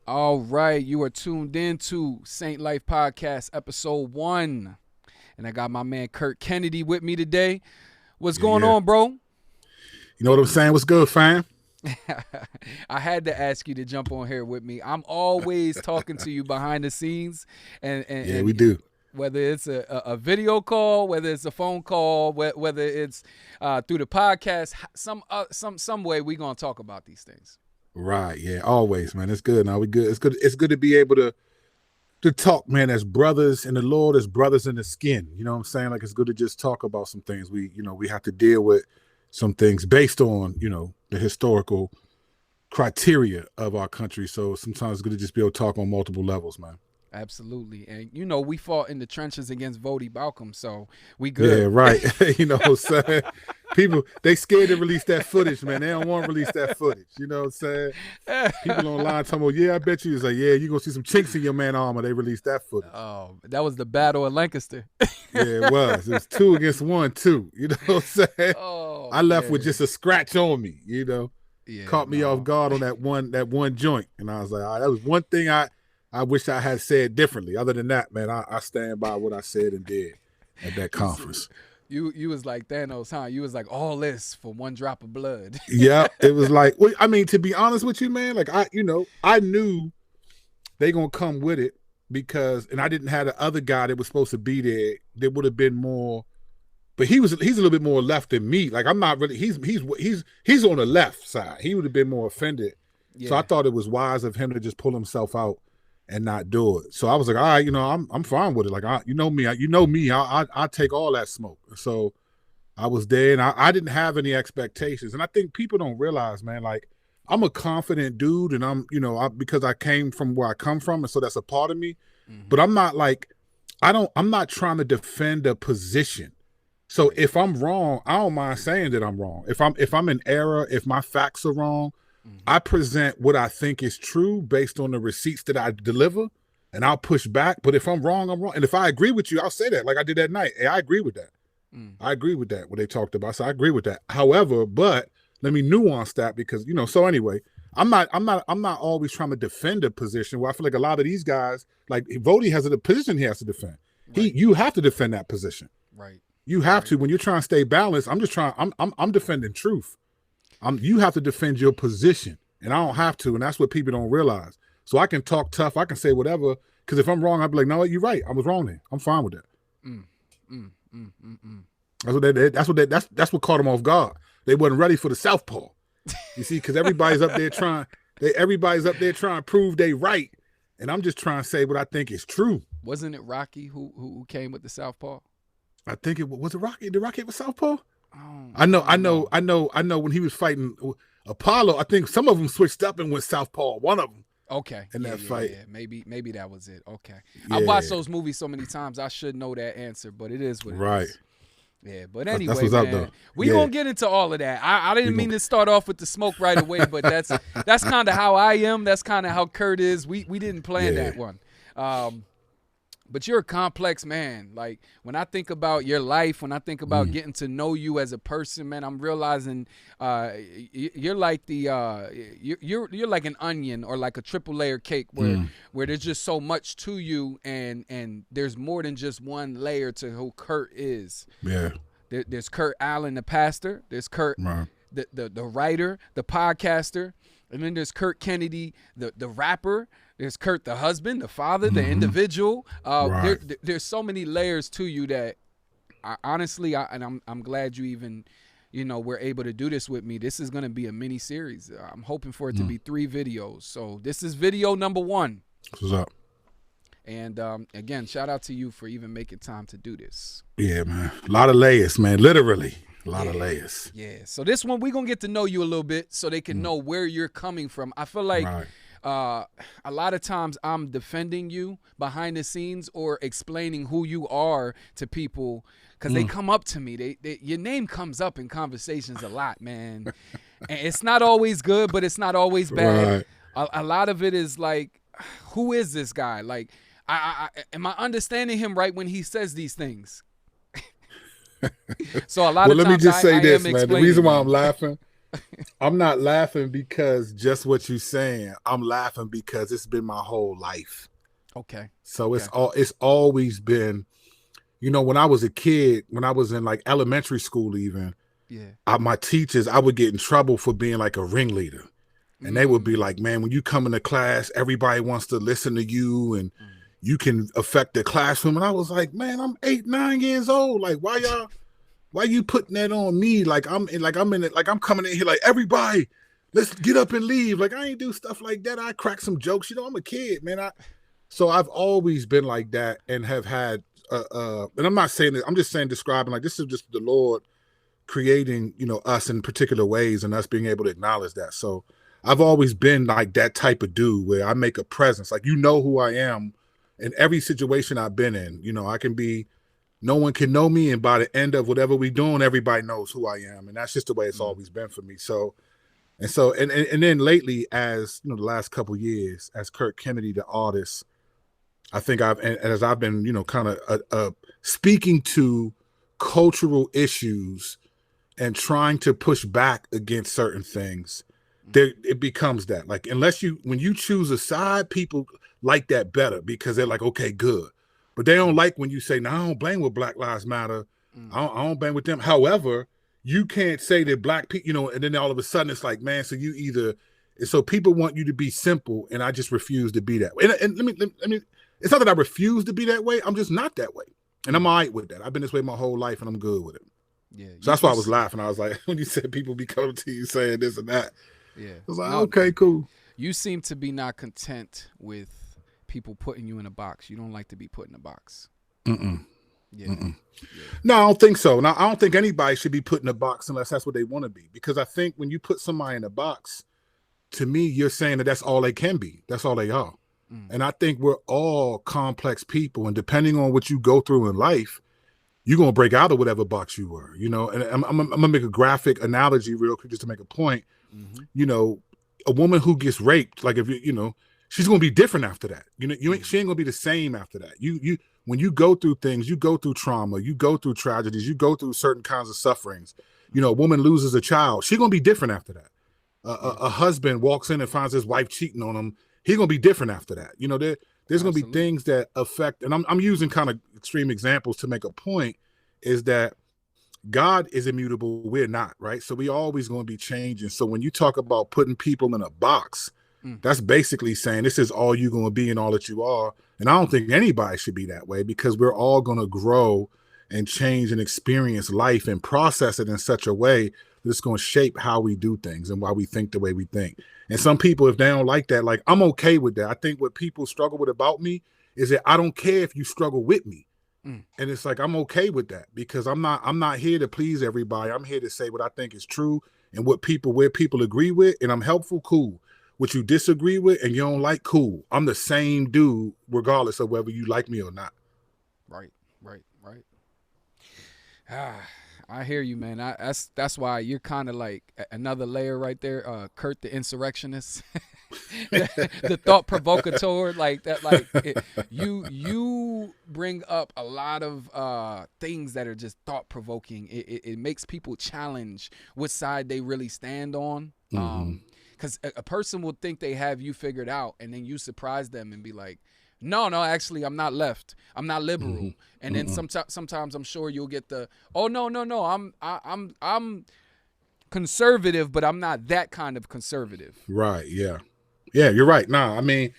All right, you are tuned in to Saint Life Podcast, episode 1. And I got my man Curt Kennedy with me today. What's going on, bro? You know what I'm saying? What's good, fam? I had to ask you to jump on here with me. I'm always talking to you behind the scenes. And We do. Whether it's a video call, whether it's a phone call, whether it's through the podcast, some way we're going to talk about these things. Right, yeah, always, man. It's good. Now we good. It's good to be able to talk, man, as brothers in the Lord, as brothers in the skin. You know what I'm saying? Like, it's good to just talk about some things. We have to deal with some things based on, the historical criteria of our country. So sometimes it's good to just be able to talk on multiple levels, man. Absolutely. And, we fought in the trenches against Vody Balcom, so we good. Yeah, right. You know what I'm saying? People, they scared to release that footage, man. They don't want to release that footage. You know what I'm saying? People online talking about, I bet you. It's like, you're going to see some chinks in your man armor. They released that footage. Oh, that was the Battle of Lancaster. Yeah, it was. It was 2 against 1, too. You know what I'm saying? Oh, I left with just a scratch on me, Yeah, Caught me off guard on that one joint. And I was like, all right, that was one thing I wish I had said differently. Other than that, man, I stand by what I said and did at that conference. You was like Thanos, huh? You was like, all this for one drop of blood. Yeah, it was like, I mean, to be honest with you, man, like I knew they gonna come with it and I didn't have the other guy that was supposed to be there. There would have been more, but he's a little bit more left than me. Like I'm not really. He's on the left side. He would have been more offended. Yeah. So I thought it was wise of him to just pull himself out and not do it. So I was like, all right, I'm fine with it. Like, I take all that smoke. So I was there, and I didn't have any expectations. And I think people don't realize, man, like I'm a confident dude, and I'm, because I came from where I come from, and so that's a part of me. Mm-hmm. But I'm not like, I'm not trying to defend a position. So if I'm wrong, I don't mind saying that I'm wrong. If I'm in error, if my facts are wrong, I present what I think is true based on the receipts that I deliver, and I'll push back. But if I'm wrong, I'm wrong. And if I agree with you, I'll say that, like I did that night. Hey, I agree with that. I agree with that, what they talked about. So I agree with that. However, but let me nuance that because, so anyway, I'm not always trying to defend a position where I feel like a lot of these guys, like Vody has a position he has to defend. Right. You have to defend that position. Right. You have to. When you're trying to stay balanced, I'm defending truth. You have to defend your position, and I don't have to, and that's what people don't realize. So I can talk tough, I can say whatever, because if I'm wrong, I'll be like, no, you're right, I was wrong then. I'm fine with that. That's what caught them off guard. They wasn't ready for the southpaw. You see, because everybody's up there trying to prove they right, and I'm just trying to say what I think is true. Wasn't it Rocky who came with the southpaw? I think it was Rocky. Did Rocky have a southpaw? I know when he was fighting Apollo, I think some of them switched up and went southpaw. One of them. Okay. In that fight. Yeah. Maybe that was it. Okay. Yeah. I watched those movies so many times, I should know that answer, but it is what it is. Yeah, but anyway, that's man, out, we gonna get into all of that. I didn't mean to start off with the smoke right away, but that's kind of how I am. That's kind of how Curt is. We didn't plan that one. But you're a complex man. Like when I think about your life, when I think about getting to know you as a person, man, I'm realizing you're like you're like an onion or like a triple layer cake where there's just so much to you, and there's more than just one layer to who Curt is. Yeah. There's Curt Allen, the pastor. There's Curt, the writer, the podcaster, and then there's Curt Kennedy, the rapper. There's Curt, the husband, the father, the individual. There's so many layers to you that honestly, I'm glad you even, were able to do this with me. This is going to be a mini series. I'm hoping for it to be 3 videos. So this is video number 1. What's up? And again, shout out to you for even making time to do this. Yeah, man. A lot of layers, man. Literally. A lot of layers. Yeah. So this one, we're going to get to know you a little bit so they can know where you're coming from. I feel like a lot of times I'm defending you behind the scenes or explaining who you are to people because they come up to me. Your name comes up in conversations a lot, man. And it's not always good, but it's not always bad. A lot of it is like, who is this guy? Like, am I understanding him right when he says these things? So a lot of times let me just say this, man. The reason why I'm laughing I'm not laughing because just what you're saying. I'm laughing because it's been my whole life. Okay. So Okay. it's always been, when I was a kid, when I was in like elementary school even, Yeah. my teachers, I would get in trouble for being like a ringleader. And they would be like, man, when you come into class, everybody wants to listen to you and you can affect the classroom. And I was like, man, I'm 8, 9 years old. Like, why you putting that on me? Like I'm in it, like I'm coming in here like, everybody, let's get up and leave. Like I ain't do stuff like that. I crack some jokes. I'm a kid, man. So I've always been like that and have had and I'm not saying that, I'm just saying, describing, like, this is just the Lord creating, us in particular ways and us being able to acknowledge that. So I've always been like that type of dude where I make a presence. Like, who I am in every situation I've been in. I can be, no one can know me, and by the end of whatever we're doing, everybody knows who I am. And that's just the way it's always been for me. So, and then lately, as the last couple years, as Curt Kennedy, the artist, I think as I've been, kind of speaking to cultural issues and trying to push back against certain things, it becomes that. Like, when you choose a side, people like that better because they're like, okay, good. But they don't like when you say, no, I don't blame with Black Lives Matter. I don't blame with them. However, you can't say that black people, and then all of a sudden it's like, man, so people want you to be simple, and I just refuse to be that way. And let me, it's not that I refuse to be that way. I'm just not that way. And I'm all right with that. I've been this way my whole life, and I'm good with it. Yeah. So that's why I was laughing. I was like, when you said people be coming to you saying this and that, yeah, I was like, okay, cool. You seem to be not content with people putting you in a box. You don't like to be put in a box. Yeah. Yeah. No, I don't think so. Now, I don't think anybody should be put in a box unless that's what they want to be. Because I think when you put somebody in a box, to me, you're saying that that's all they can be. That's all they are. And I think we're all complex people. And depending on what you go through in life, you're going to break out of whatever box you were, And I'm going to make a graphic analogy real quick just to make a point. A woman who gets raped, like if she's going to be different after that. She ain't going to be the same after that. When you go through things, you go through trauma, you go through tragedies, you go through certain kinds of sufferings. A woman loses a child, she's going to be different after that. A husband walks in and finds his wife cheating on him, he's going to be different after that. There's going to be things that affect, and I'm using kind of extreme examples to make a point, is that God is immutable, we're not, right? So we always going to be changing. So when you talk about putting people in a box, that's basically saying this is all you're going to be and all that you are. And I don't think anybody should be that way, because we're all going to grow and change and experience life and process it in such a way that it's going to shape how we do things and why we think the way we think. And some people, if they don't like that, like, I'm okay with that. I think what people struggle with about me is that I don't care if you struggle with me. And it's like, I'm okay with that, because I'm not here to please everybody. I'm here to say what I think is true and where people agree with, and I'm helpful, cool. What you disagree with and you don't like, cool. I'm the same dude regardless of whether you like me or not. Right. I hear you, man. That's why you're kind of like another layer right there. Curt the insurrectionist, the thought provocateur, like that. Like you bring up a lot of things that are just thought provoking. It makes people challenge what side they really stand on. Because a person will think they have you figured out, and then you surprise them and be like, no, actually, I'm not left. I'm not liberal. And then sometimes I'm sure you'll get the, oh, no, I'm conservative, but I'm not that kind of conservative. Right. Yeah. Yeah, you're right. Nah, I mean,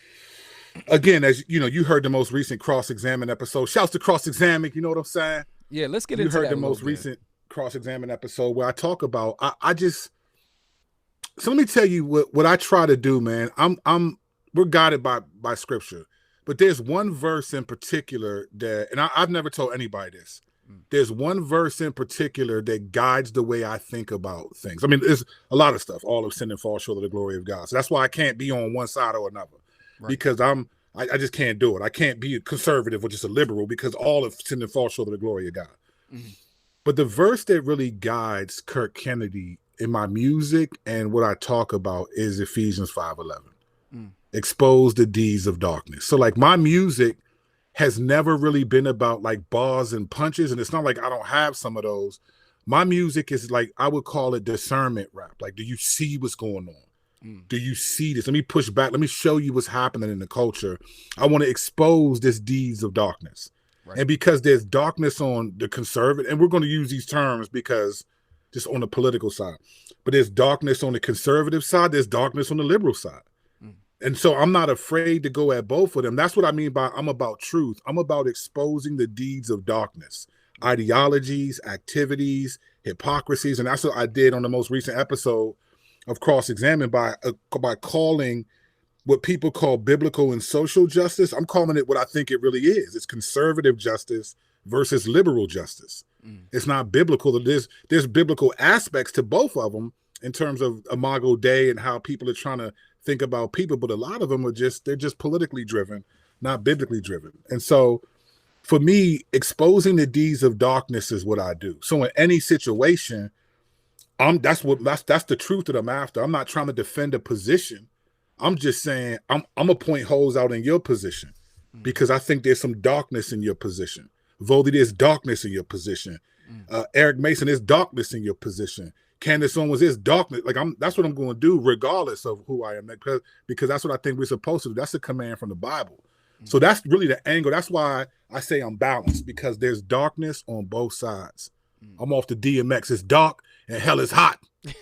again, as you heard the most recent Cross-Examine episode. Shouts to Cross-Examine. You know what I'm saying? Yeah, let's get into that. You heard the most recent Cross-Examine episode where I talk about, so let me tell you what I try to do, man. We're guided by scripture. But there's one verse in particular that, and I've never told anybody this. There's one verse in particular that guides the way I think about things. I mean, there's a lot of stuff. All of sin and fall short of the glory of God. So that's why I can't be on one side or another, because I just can't do it. I can't be a conservative or just a liberal, because all of sin and fall short of the glory of God. But the verse that really guides Curt Kennedy in my music and what I talk about is Ephesians 5:11. Expose the deeds of darkness. So like, my music has never really been about like bars and punches, and it's not like I don't have some of those, My music is like, I would call it discernment rap. Like, do you see what's going on? Do you see this? Let me push back. Let me show you what's happening in the culture. I want to expose this deeds of darkness. Right. And because there's darkness on the conservative, and we're going to use these terms because just on the political side, but there's darkness on the conservative side. There's darkness on the liberal side. And so I'm not afraid to go at both of them. That's what I mean by I'm about truth. I'm about exposing the deeds of darkness, ideologies, activities, hypocrisies. And that's what I did on the most recent episode of Cross-Examine by calling what people call biblical and social justice. I'm calling it what I think it really is. It's conservative justice versus liberal justice. It's not biblical. There's biblical aspects to both of them in terms of Imago Dei and how people are trying to think about people, but a lot of them they're just politically driven, not biblically driven. And so for me, exposing the deeds of darkness is what I do. So in any situation, that's the truth that I'm after. I'm not trying to defend a position. I'm just saying I'm gonna point holes out in your position because I think there's some darkness in your position. Vody, there's darkness in your position. Eric Mason, there's darkness in your position. Candace Owens, there's darkness. Like that's what I'm going to do, regardless of who I am, because that's what I think we're supposed to do. That's a command from the Bible. So that's really the angle. That's why I say I'm balanced, because there's darkness on both sides. I'm off the DMX. It's dark and hell is hot. You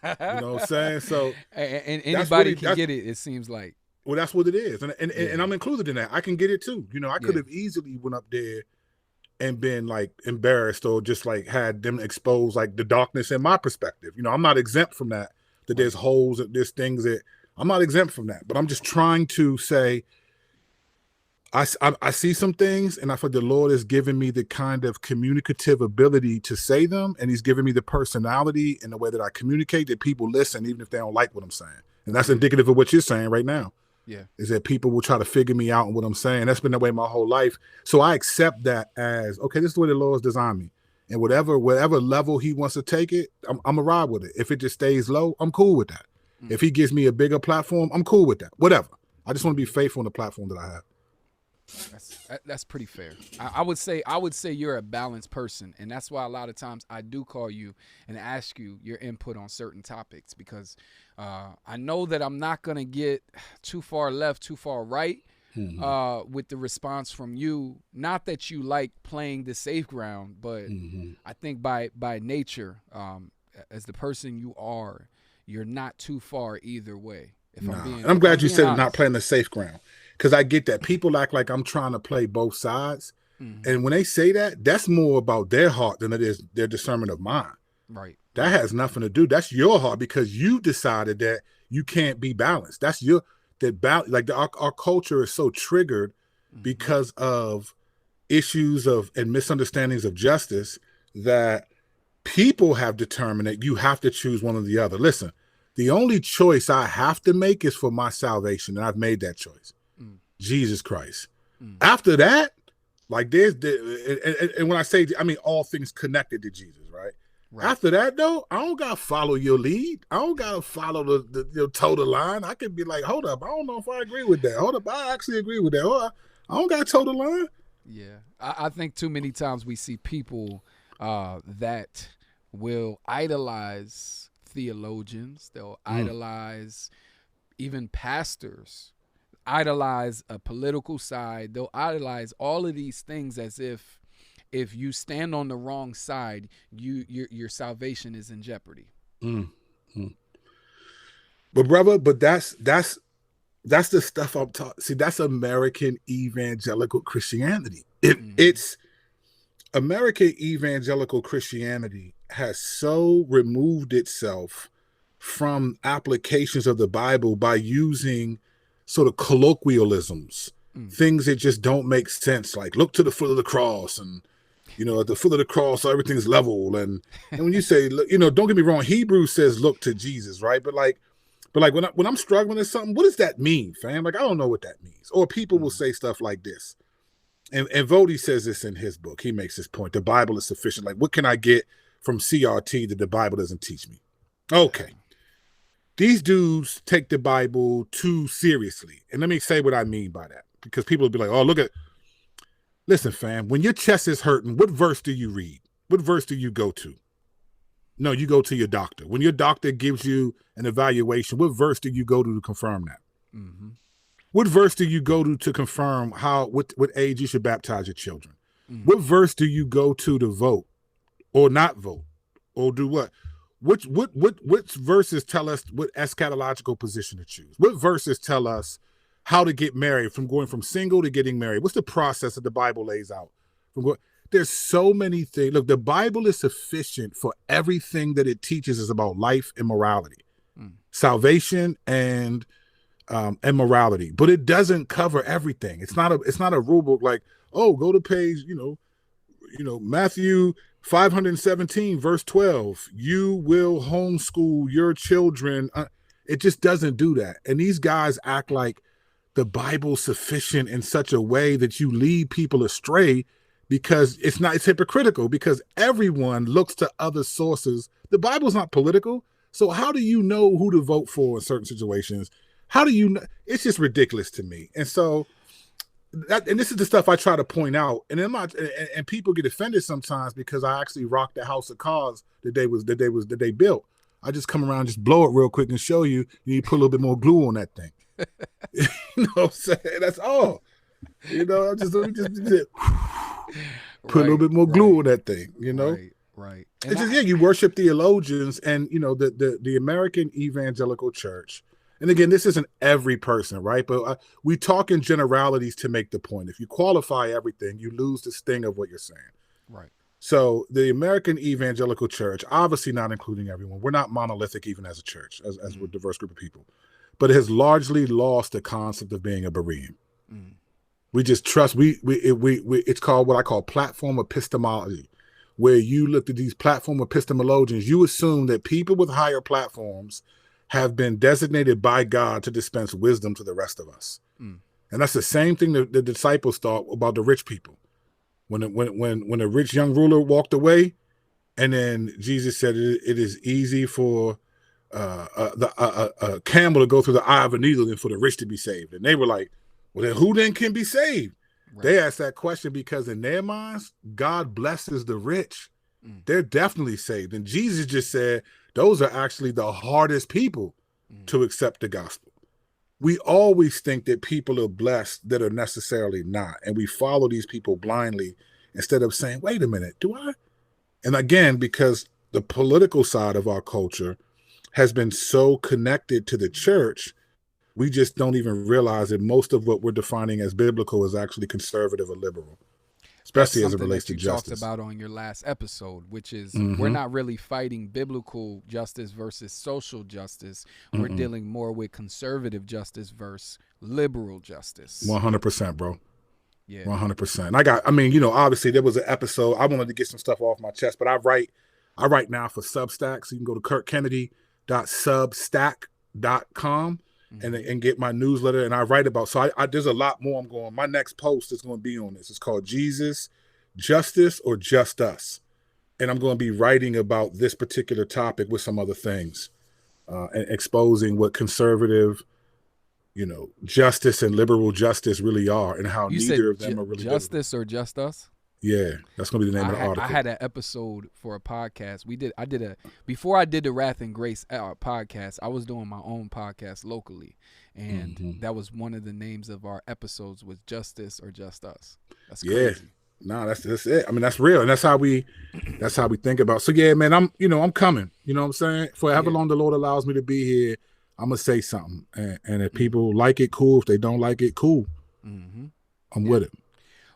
know what I'm saying? So and anybody can get it. It seems like. Well, that's what it is, and I'm included in that. I can get it too. You know, I could have easily went up there and been like embarrassed or just like had them expose like the darkness in my perspective. You know, I'm not exempt from that. That there's holes, that there's things that I'm not exempt from that. But I'm just trying to say, I see some things, and I feel the Lord has given me the kind of communicative ability to say them, and He's given me the personality and the way that I communicate that people listen, even if they don't like what I'm saying. And that's indicative of what you're saying right now. Yeah, is that people will try to figure me out and what I'm saying. That's been that way my whole life. So I accept that as, okay, this is the way the Lord's designed me. And whatever level He wants to take it, I'm going to ride with it. If it just stays low, I'm cool with that. If He gives me a bigger platform, I'm cool with that. Whatever. I just want to be faithful in the platform that I have. That's pretty fair. I would say you're a balanced person, and that's why a lot of times I do call you and ask you your input on certain topics, because I know that I'm not gonna get too far left, too far right with the response from you. Not that you like playing the safe ground, but I think by nature, as the person you are, you're not too far either way. I'm glad you said not playing the safe ground. Because I get that. People act like I'm trying to play both sides. And when they say that, that's more about their heart than it is their discernment of mine. Right. That has nothing to do. That's your heart, because you decided that you can't be balanced. That's our culture is so triggered because of issues and misunderstandings of justice that people have determined that you have to choose one or the other. Listen, the only choice I have to make is for my salvation, and I've made that choice. Jesus Christ. After that, like and when I say, I mean all things connected to Jesus, right? After that, though, I don't gotta follow your lead. I don't gotta follow the toe the line. I could be like, hold up, I don't know if I agree with that. Hold up, I actually agree with that. I don't gotta toe the line. Yeah, I think too many times we see people that will idolize theologians. They'll idolize even pastors. Idolize a political side. They'll idolize all of these things as if you stand on the wrong side, your salvation is in jeopardy. But brother, that's the stuff I'm talking. See, that's American evangelical Christianity. It's American evangelical Christianity has so removed itself from applications of the Bible by using sort of colloquialisms, things that just don't make sense, like look to the foot of the cross, and at the foot of the cross everything's level, and when you say, don't get me wrong, Hebrews says look to Jesus, right? But when I'm struggling with something, what does that mean, fam? Like, I don't know what that means. Or people will say stuff like this, and Vody says this in his book. He makes this point: the Bible is sufficient. Like, what can I get from CRT that the Bible doesn't teach me? Okay. These dudes take the Bible too seriously. And let me say what I mean by that. Because people will be like, oh, listen, fam, when your chest is hurting, what verse do you read? What verse do you go to? No, you go to your doctor. When your doctor gives you an evaluation, what verse do you go to confirm that? Mm-hmm. What verse do you go to confirm what age you should baptize your children? Mm-hmm. What verse do you go to vote or not vote or do what? Which verses tell us what eschatological position to choose? What verses tell us how to get married, from going from single to getting married? What's the process that the Bible lays out? There's so many things. Look, the Bible is sufficient for everything that it teaches us about life and morality, salvation and morality, but it doesn't cover everything. It's not a rule book like, oh, go to page, Matthew 517 verse 12. You will homeschool your children. It just doesn't do that. And these guys act like the Bible's sufficient in such a way that you lead people astray, because it's hypocritical, because everyone looks to other sources. The Bible's not political. So how do you know who to vote for in certain situations? How do you know? It's just ridiculous to me. And so and this is the stuff I try to point out. And and people get offended sometimes because I actually rocked the house of cards that they built. I just come around, just blow it real quick and show you. You put a little bit more glue on that thing. You know what I'm saying? That's all. I'm just put a little bit more glue on that thing, Right. It's just, you worship theologians and, the American Evangelical Church. And again, this isn't every person, right? But we talk in generalities to make the point. If you qualify everything, you lose the sting of what you're saying. Right. So the American Evangelical Church, obviously not including everyone. We're not monolithic even as a church, as we're a diverse group of people. But it has largely lost the concept of being a Berean. We just trust. It's called what I call platform epistemology, where you look at these platform epistemologians. You assume that people with higher platforms have been designated by God to dispense wisdom to the rest of us, and that's the same thing that the disciples thought about the rich people. When a rich young ruler walked away, and then Jesus said, "It is easy for a camel to go through the eye of a needle than for the rich to be saved." And they were like, well, then who then can be saved? Right. They asked that question because in their minds, God blesses the rich. They're definitely saved. And Jesus just said, those are actually the hardest people to accept the gospel. We always think that people are blessed that are necessarily not. And we follow these people blindly instead of saying, wait a minute, do I? And again, because the political side of our culture has been so connected to the church, we just don't even realize that most of what we're defining as biblical is actually conservative or liberal, especially as it relates to justice. That's something that you talked about on your last episode, which is we're not really fighting biblical justice versus social justice. We're dealing more with conservative justice versus liberal justice. 100%, bro. Yeah, 100%. Obviously there was an episode. I wanted to get some stuff off my chest, but I write now for Substack, so you can go to curtkennedy.substack.com. And get my newsletter, and I write about. So there's a lot more I'm going. My next post is going to be on this. It's called Jesus, Justice, or Just Us, and I'm going to be writing about this particular topic with some other things, and exposing what conservative, justice and liberal justice really are, and how neither of them are really justice or just us. Yeah, that's going to be the name of the article. I had an episode for a podcast. Before I did the Wrath and Grace podcast, I was doing my own podcast locally. And that was one of the names of our episodes, was Justice or Just Us. That's crazy. Yeah. No, that's it. I mean, that's real. And that's how we think about. So yeah, man, I'm coming, you know what I'm saying? For however long the Lord allows me to be here, I'm going to say something. And if people like it, cool. If they don't like it, cool. I'm with it.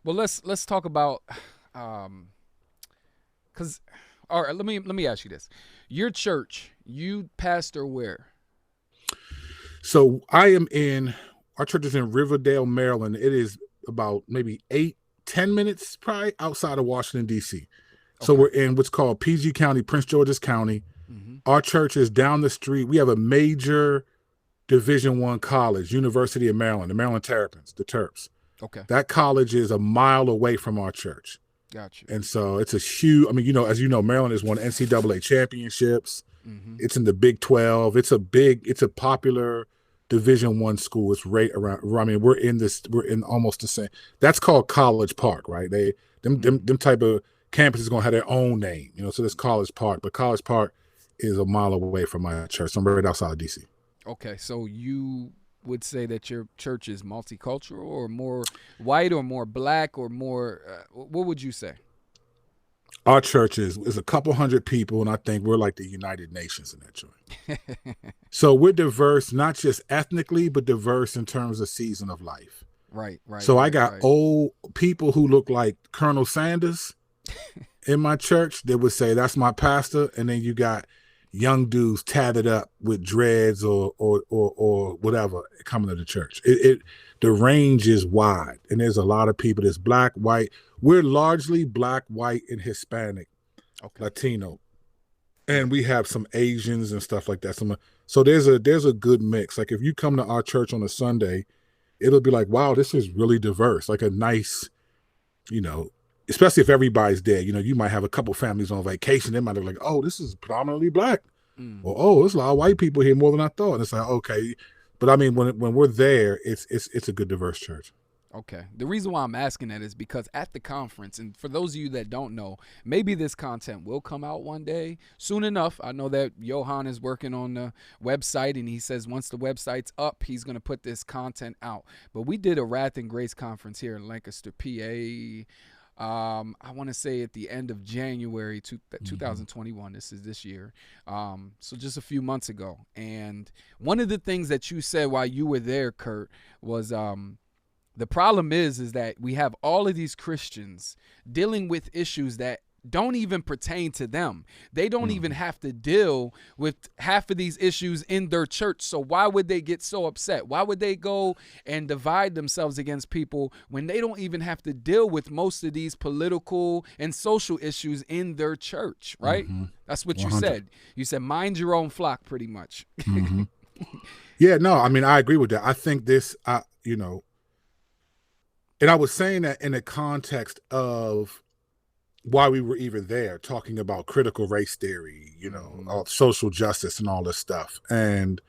Well, let's talk about, all right, let me ask you this. Your church, you pastor where? So our church is in Riverdale, Maryland. It is about maybe 8-10 minutes probably outside of Washington, D.C. So we're in what's called PG County, Prince George's County. Our church is down the street. We have a major Division I college, University of Maryland, the Maryland Terrapins, the Terps. Okay. That college is a mile away from our church. Gotcha. And so it's a huge, as you know, Maryland has won NCAA championships. It's in the Big 12. It's a popular Division I school. It's right around, we're in almost the same. That's called College Park, right? Them type of campus is going to have their own name, so there's College Park, but College Park is a mile away from my church. So I'm right outside of DC. Okay, so you would say that your church is multicultural, or more white, or more black, or more, what would you say? Our church is a couple hundred people, and I think we're like the United Nations in that joint. So we're diverse, not just ethnically, but diverse in terms of season of life. Right. So I got old people who look like Colonel Sanders in my church that would say, that's my pastor. And then you got young dudes tatted up with dreads or whatever coming to the church. The range is wide, and there's a lot of people that's black, white. We're largely black, white, and Hispanic, Latino, and we have some Asians and stuff like that. So there's a good mix. Like if you come to our church on a Sunday, it'll be like, wow, this is really diverse. Like a nice, especially if everybody's there. You might have a couple families on vacation. They might be like, oh, this is predominantly black. Or, oh, there's a lot of white people here more than I thought. And it's like, okay. But I mean, when we're there, it's a good diverse church. Okay. The reason why I'm asking that is because at the conference, and for those of you that don't know, maybe this content will come out one day soon enough. I know that Johan is working on the website, and he says once the website's up, he's going to put this content out. But we did a Wrath and Grace conference here in Lancaster, PA. I want to say at the end of January 2021. This is this year. So just a few months ago. And one of the things that you said while you were there, Curt, was the problem is that we have all of these Christians dealing with issues that don't even pertain to them. They don't even have to deal with half of these issues in their church. So why would they get so upset? Why would they go and divide themselves against people when they don't even have to deal with most of these political and social issues in their church, right? That's what 100. you said. You said, mind your own flock, pretty much. Yeah, no, I mean, I agree with that. I think this, and I was saying that in the context of why we were even there, talking about critical race theory, social justice and all this stuff. And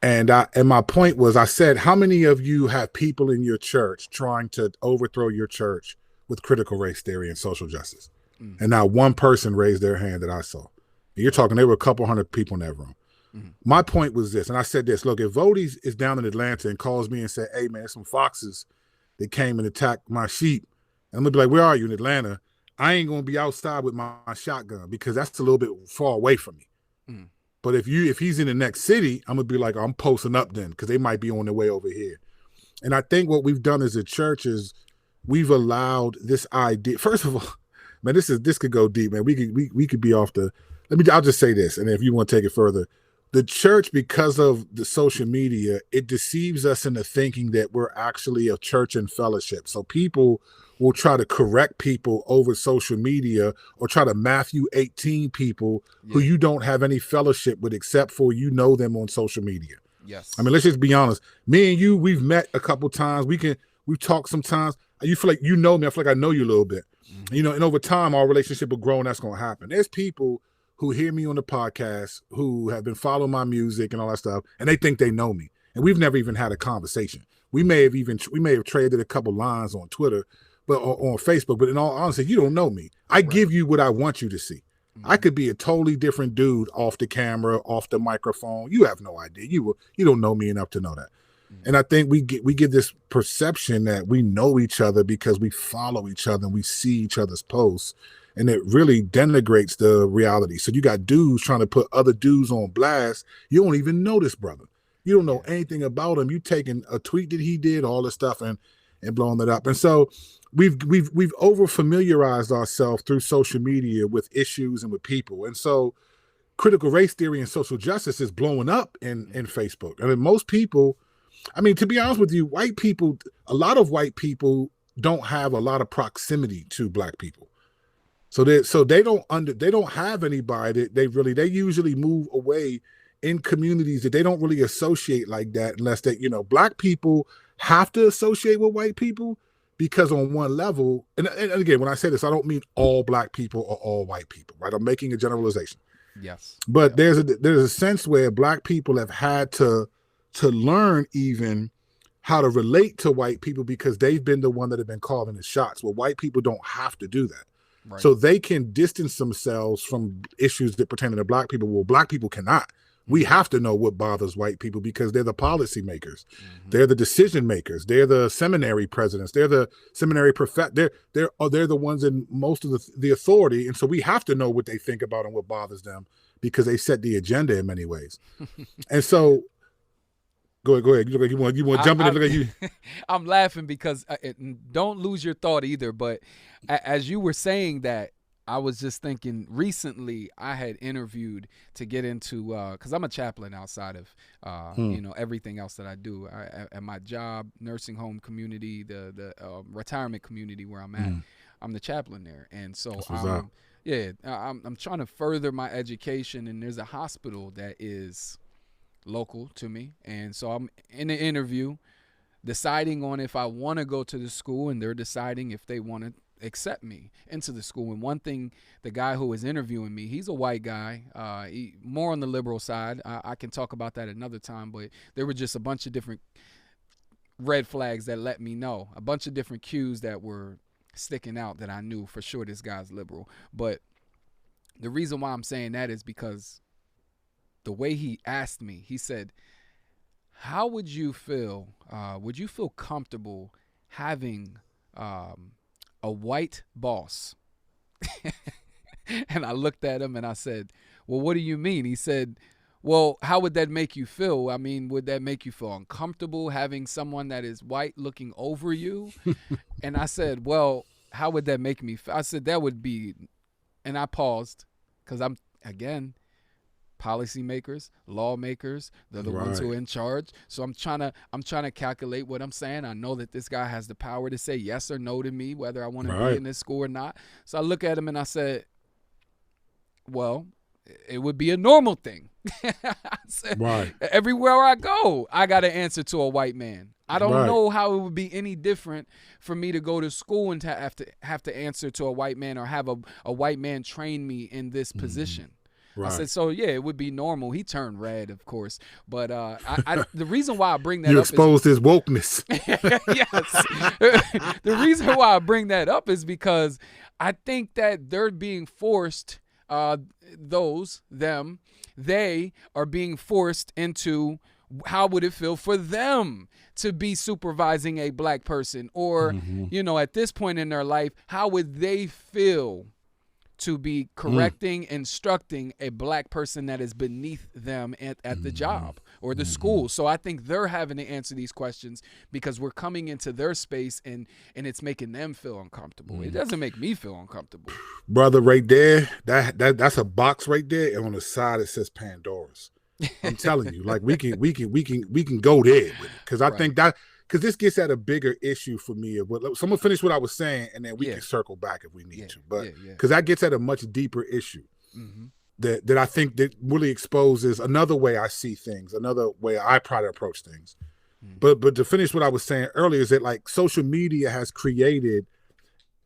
my point was, I said, how many of you have people in your church trying to overthrow your church with critical race theory and social justice? And not one person raised their hand that I saw. And you're talking, there were a couple hundred people in that room. My point was this, and I said this, look, if Vody is down in Atlanta and calls me and said, hey man, some foxes that came and attacked my sheep, and I'm gonna be like, where are you in Atlanta? I ain't gonna be outside with my shotgun because that's a little bit far away from me. But if he's in the next city, I'm gonna be like, I'm posting up then because they might be on their way over here. And I think what we've done as a church is we've allowed this idea. First of all, man, this could go deep, man. We could be off the. I'll just say this, and if you want to take it further, the church, because of the social media, it deceives us into thinking that we're actually a church in fellowship. So people will try to correct people over social media or try to Matthew 18 people who you don't have any fellowship with except for them on social media. Yes. I mean, let's just be honest. Me and you, we've met a couple times. We've talked sometimes. You feel like you know me. I feel like I know you a little bit. And over time, our relationship will grow, and that's going to happen. There's people who hear me on the podcast, who have been following my music and all that stuff, and they think they know me. And we've never even had a conversation. We may have traded a couple lines on Twitter, but on Facebook. But in all honesty, you don't know me. I give you what I want you to see. I could be a totally different dude off the camera, off the microphone. You have no idea. You don't know me enough to know that. And I think we give this perception that we know each other because we follow each other and we see each other's posts. And it really denigrates the reality. So you got dudes trying to put other dudes on blast. You don't even know this brother. You don't know anything about him. You taking a tweet that he did, all this stuff, and blowing it up. And so we've over familiarized ourselves through social media with issues and with people. And so critical race theory and social justice is blowing up in Facebook. I mean, most people, to be honest with you, a lot of white people don't have a lot of proximity to black people. So they don't have anybody that they usually move away in communities that they don't really associate like that unless black people have to associate with white people because on one level, and again, when I say this, I don't mean all black people or all white people, right? I'm making a generalization. Yes. But there's a sense where black people have had to learn even how to relate to white people because they've been the one that have been calling the shots. Well, white people don't have to do that. Right. So they can distance themselves from issues that pertain to black people. Well, black people cannot. We have to know what bothers white people because they're the policy makers. They're the decision makers. They're the seminary presidents. They're the seminary they're the ones in most of the authority. And so we have to know what they think about and what bothers them because they set the agenda in many ways. And so go ahead. You look like you want to jump in and look at you. I'm laughing because don't lose your thought either. But as you were saying that, I was just thinking recently I had interviewed to get into, because I'm a chaplain outside of, everything else that I do. At my job, nursing home community, the retirement community where I'm at, I'm the chaplain there. And so, I'm trying to further my education, and there's a hospital that is local to me. And so I'm in an interview deciding on if I want to go to the school, and they're deciding if they want to accept me into the school. And one thing, the guy who was interviewing me, he's a white guy, more on the liberal side. I can talk about that another time, but there were just a bunch of different red flags that let me know, a bunch of different cues that were sticking out that I knew for sure this guy's liberal. But the reason why I'm saying that is because the way he asked me, he said, how would you feel comfortable having a white boss? And I looked at him and I said, well, what do you mean? He said, well, how would that make you feel? I mean, would that make you feel uncomfortable having someone that is white looking over you? And I said, well, how would that make me feel? I said, that would be, and I paused because I'm, again, policymakers, lawmakers, they're the ones who are in charge. So I'm trying to calculate what I'm saying. I know that this guy has the power to say yes or no to me, whether I want to be in this school or not. So I look at him and I said, well, it would be a normal thing. I said, everywhere I go, I got to answer to a white man. I don't know how it would be any different for me to go to school and to have to answer to a white man or have a white man train me in this position. I said, so yeah, it would be normal. He turned red, of course, but the reason why I bring that up, you exposed his wokeness. Yes, the reason why I bring that up is because I think that they're being forced. They are being forced into how would it feel for them to be supervising a black person, or at this point in their life, how would they feel to be correcting, instructing a black person that is beneath them at the job or the school. So I think they're having to answer these questions because we're coming into their space and it's making them feel uncomfortable. It doesn't make me feel uncomfortable. Brother, right there, that's a box right there, and on the side it says Pandora's. I'm telling you, like we can go there with it, because I think that, because this gets at a bigger issue for me. So I'm gonna finish what I was saying, and then we can circle back if we need to. But because that gets at a much deeper issue that I think that really exposes another way I see things, another way I try to approach things. But to finish what I was saying earlier is that, like, social media has created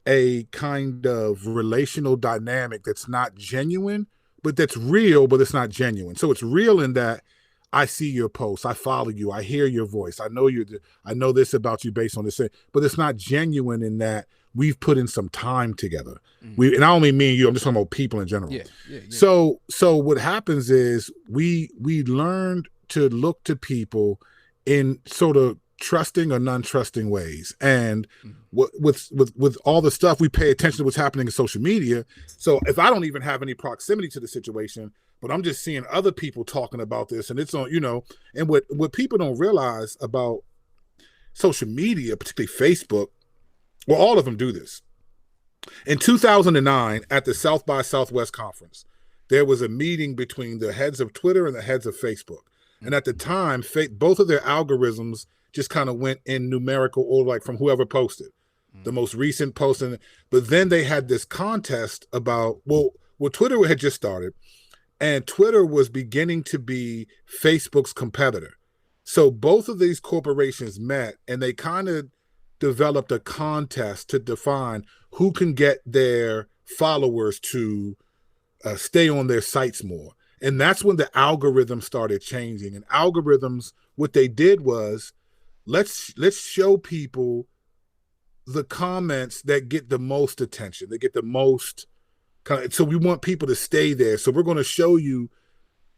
a kind of relational dynamic that's not genuine, but that's real, but it's not genuine. So it's real in that I see your posts, I follow you, I hear your voice, I know this about you based on this, but it's not genuine in that we've put in some time together. And I only mean you, I'm just talking about people in general. So what happens is we learned to look to people in sort of trusting or non-trusting ways. And with all the stuff, we pay attention to what's happening in social media. So if I don't even have any proximity to the situation, but I'm just seeing other people talking about this, and it's on, and what people don't realize about social media, particularly Facebook, well, all of them do this. In 2009, at the South by Southwest conference, there was a meeting between the heads of Twitter and the heads of Facebook. And at the time, both of their algorithms just kind of went in numerical order, like from whoever posted the most recent post. But then they had this contest about, well, Twitter had just started, and Twitter was beginning to be Facebook's competitor. So both of these corporations met, and they kind of developed a contest to define who can get their followers to stay on their sites more. And that's when the algorithm started changing. And algorithms, what they did was, let's show people the comments that get the most attention. They get the most so we want people to stay there. So we're going to show you,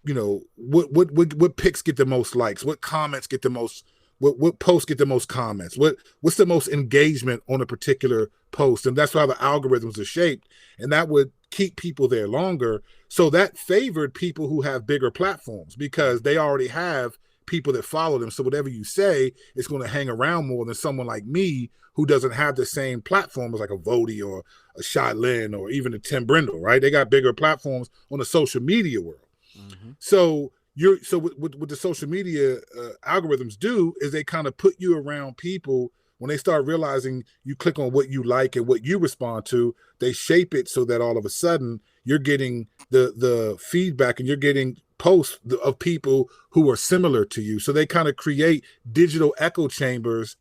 what pics get the most likes, what comments get the most, what posts get the most comments, what's the most engagement on a particular post. And that's how the algorithms are shaped. And that would keep people there longer. So that favored people who have bigger platforms because they already have people that follow them. So whatever you say is going to hang around more than someone like me who doesn't have the same platform as like a Vody or a Shai Lynn or even a Tim Brindle, right? They got bigger platforms on the social media world. Mm-hmm. So what the social media algorithms do is they kind of put you around people. When they start realizing you click on what you like and what you respond to, they shape it so that all of a sudden you're getting the feedback and you're getting posts of people who are similar to you. So they kind of create digital echo chambers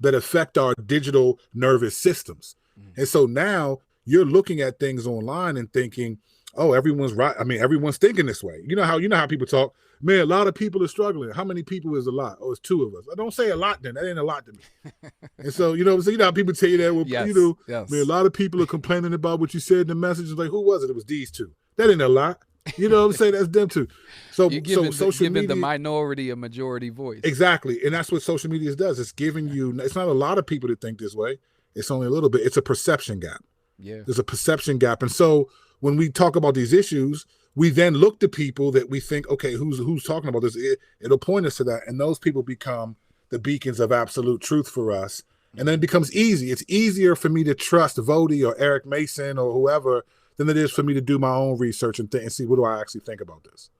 that affect our digital nervous systems. Mm-hmm. And so now you're looking at things online and thinking, oh, everyone's right. I mean, everyone's thinking this way. You know how people talk, man, a lot of people are struggling. How many people is a lot? Oh, it's 2 of us. I don't say a lot then. That ain't a lot to me. And so, so how people tell you that, well, yes. Man, a lot of people are complaining about what you said in the message. It's like, who was it? It was these 2. That ain't a lot. You know what I'm saying? That's them too. So social media, the minority a majority voice. Exactly. And that's what social media does. It's giving you, it's not a lot of people that think this way. It's only a little bit. It's a perception gap. Yeah. There's a perception gap. And so when we talk about these issues, we then look to people that we think, okay, who's talking about this? It'll point us to that. And those people become the beacons of absolute truth for us. And then it becomes easy. It's easier for me to trust Vody or Eric Mason or whoever than it is for me to do my own research and see what do I actually think about this.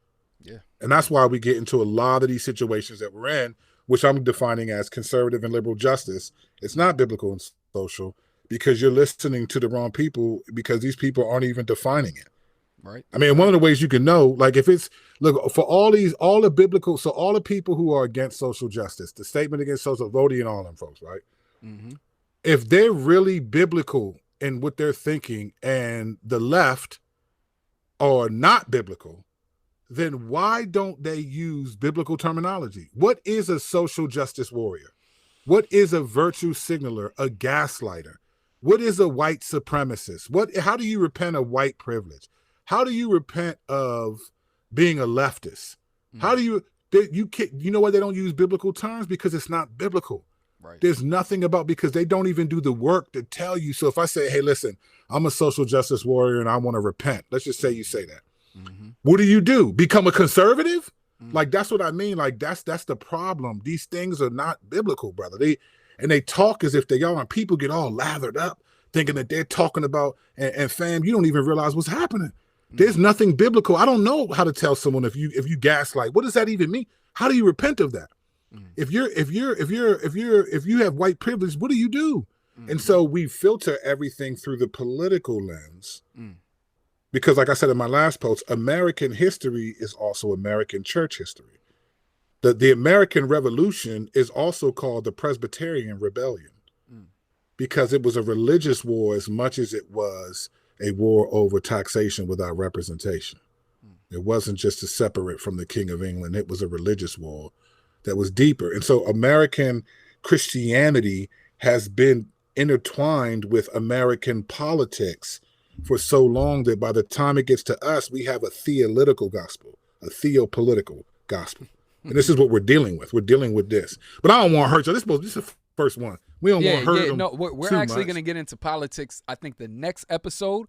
Yeah. And that's why we get into a lot of these situations that we're in, which I'm defining as conservative and liberal justice. It's not biblical and social because you're listening to the wrong people because these people aren't even defining it. Right. I mean, one of the ways you can know, like if it's, look, for all the people who are against social justice, the statement against social, Vody and all them folks, right? Mm-hmm. If they're really biblical in what they're thinking and the left are not biblical, then why don't they use biblical terminology? What is a social justice warrior? What is a virtue signaler, a gaslighter? What is a white supremacist? How do you repent of white privilege? How do you repent of being a leftist? Mm-hmm. How do you know why they don't use biblical terms? Because it's not biblical. Right. There's nothing because they don't even do the work to tell you. So if I say, hey, listen, I'm a social justice warrior and I want to repent. Let's just say you say that. Mm-hmm. What do? Become a conservative? Mm-hmm. Like, that's what I mean. Like, that's the problem. These things are not biblical, brother. They talk as if they are, and people get all lathered up thinking that they're talking about, and fam, you don't even realize what's happening. Mm-hmm. There's nothing biblical. I don't know how to tell someone if you gaslight. What does that even mean? How do you repent of that? Mm-hmm. If you have white privilege, what do you do? Mm-hmm. And so we filter everything through the political lens. Mm. Because like I said in my last post, American history is also American church history. The American Revolution is also called the Presbyterian Rebellion because it was a religious war as much as it was a war over taxation without representation. It wasn't just to separate from the King of England. It was a religious war that was deeper. And so American Christianity has been intertwined with American politics for so long that by the time it gets to us, we have a theological gospel, a theopolitical gospel. And this is what we're dealing with. We're dealing with this. But I don't want to hurt you. This is the first one. We don't want to hurt them. No, we're actually going to get into politics, I think, the next episode.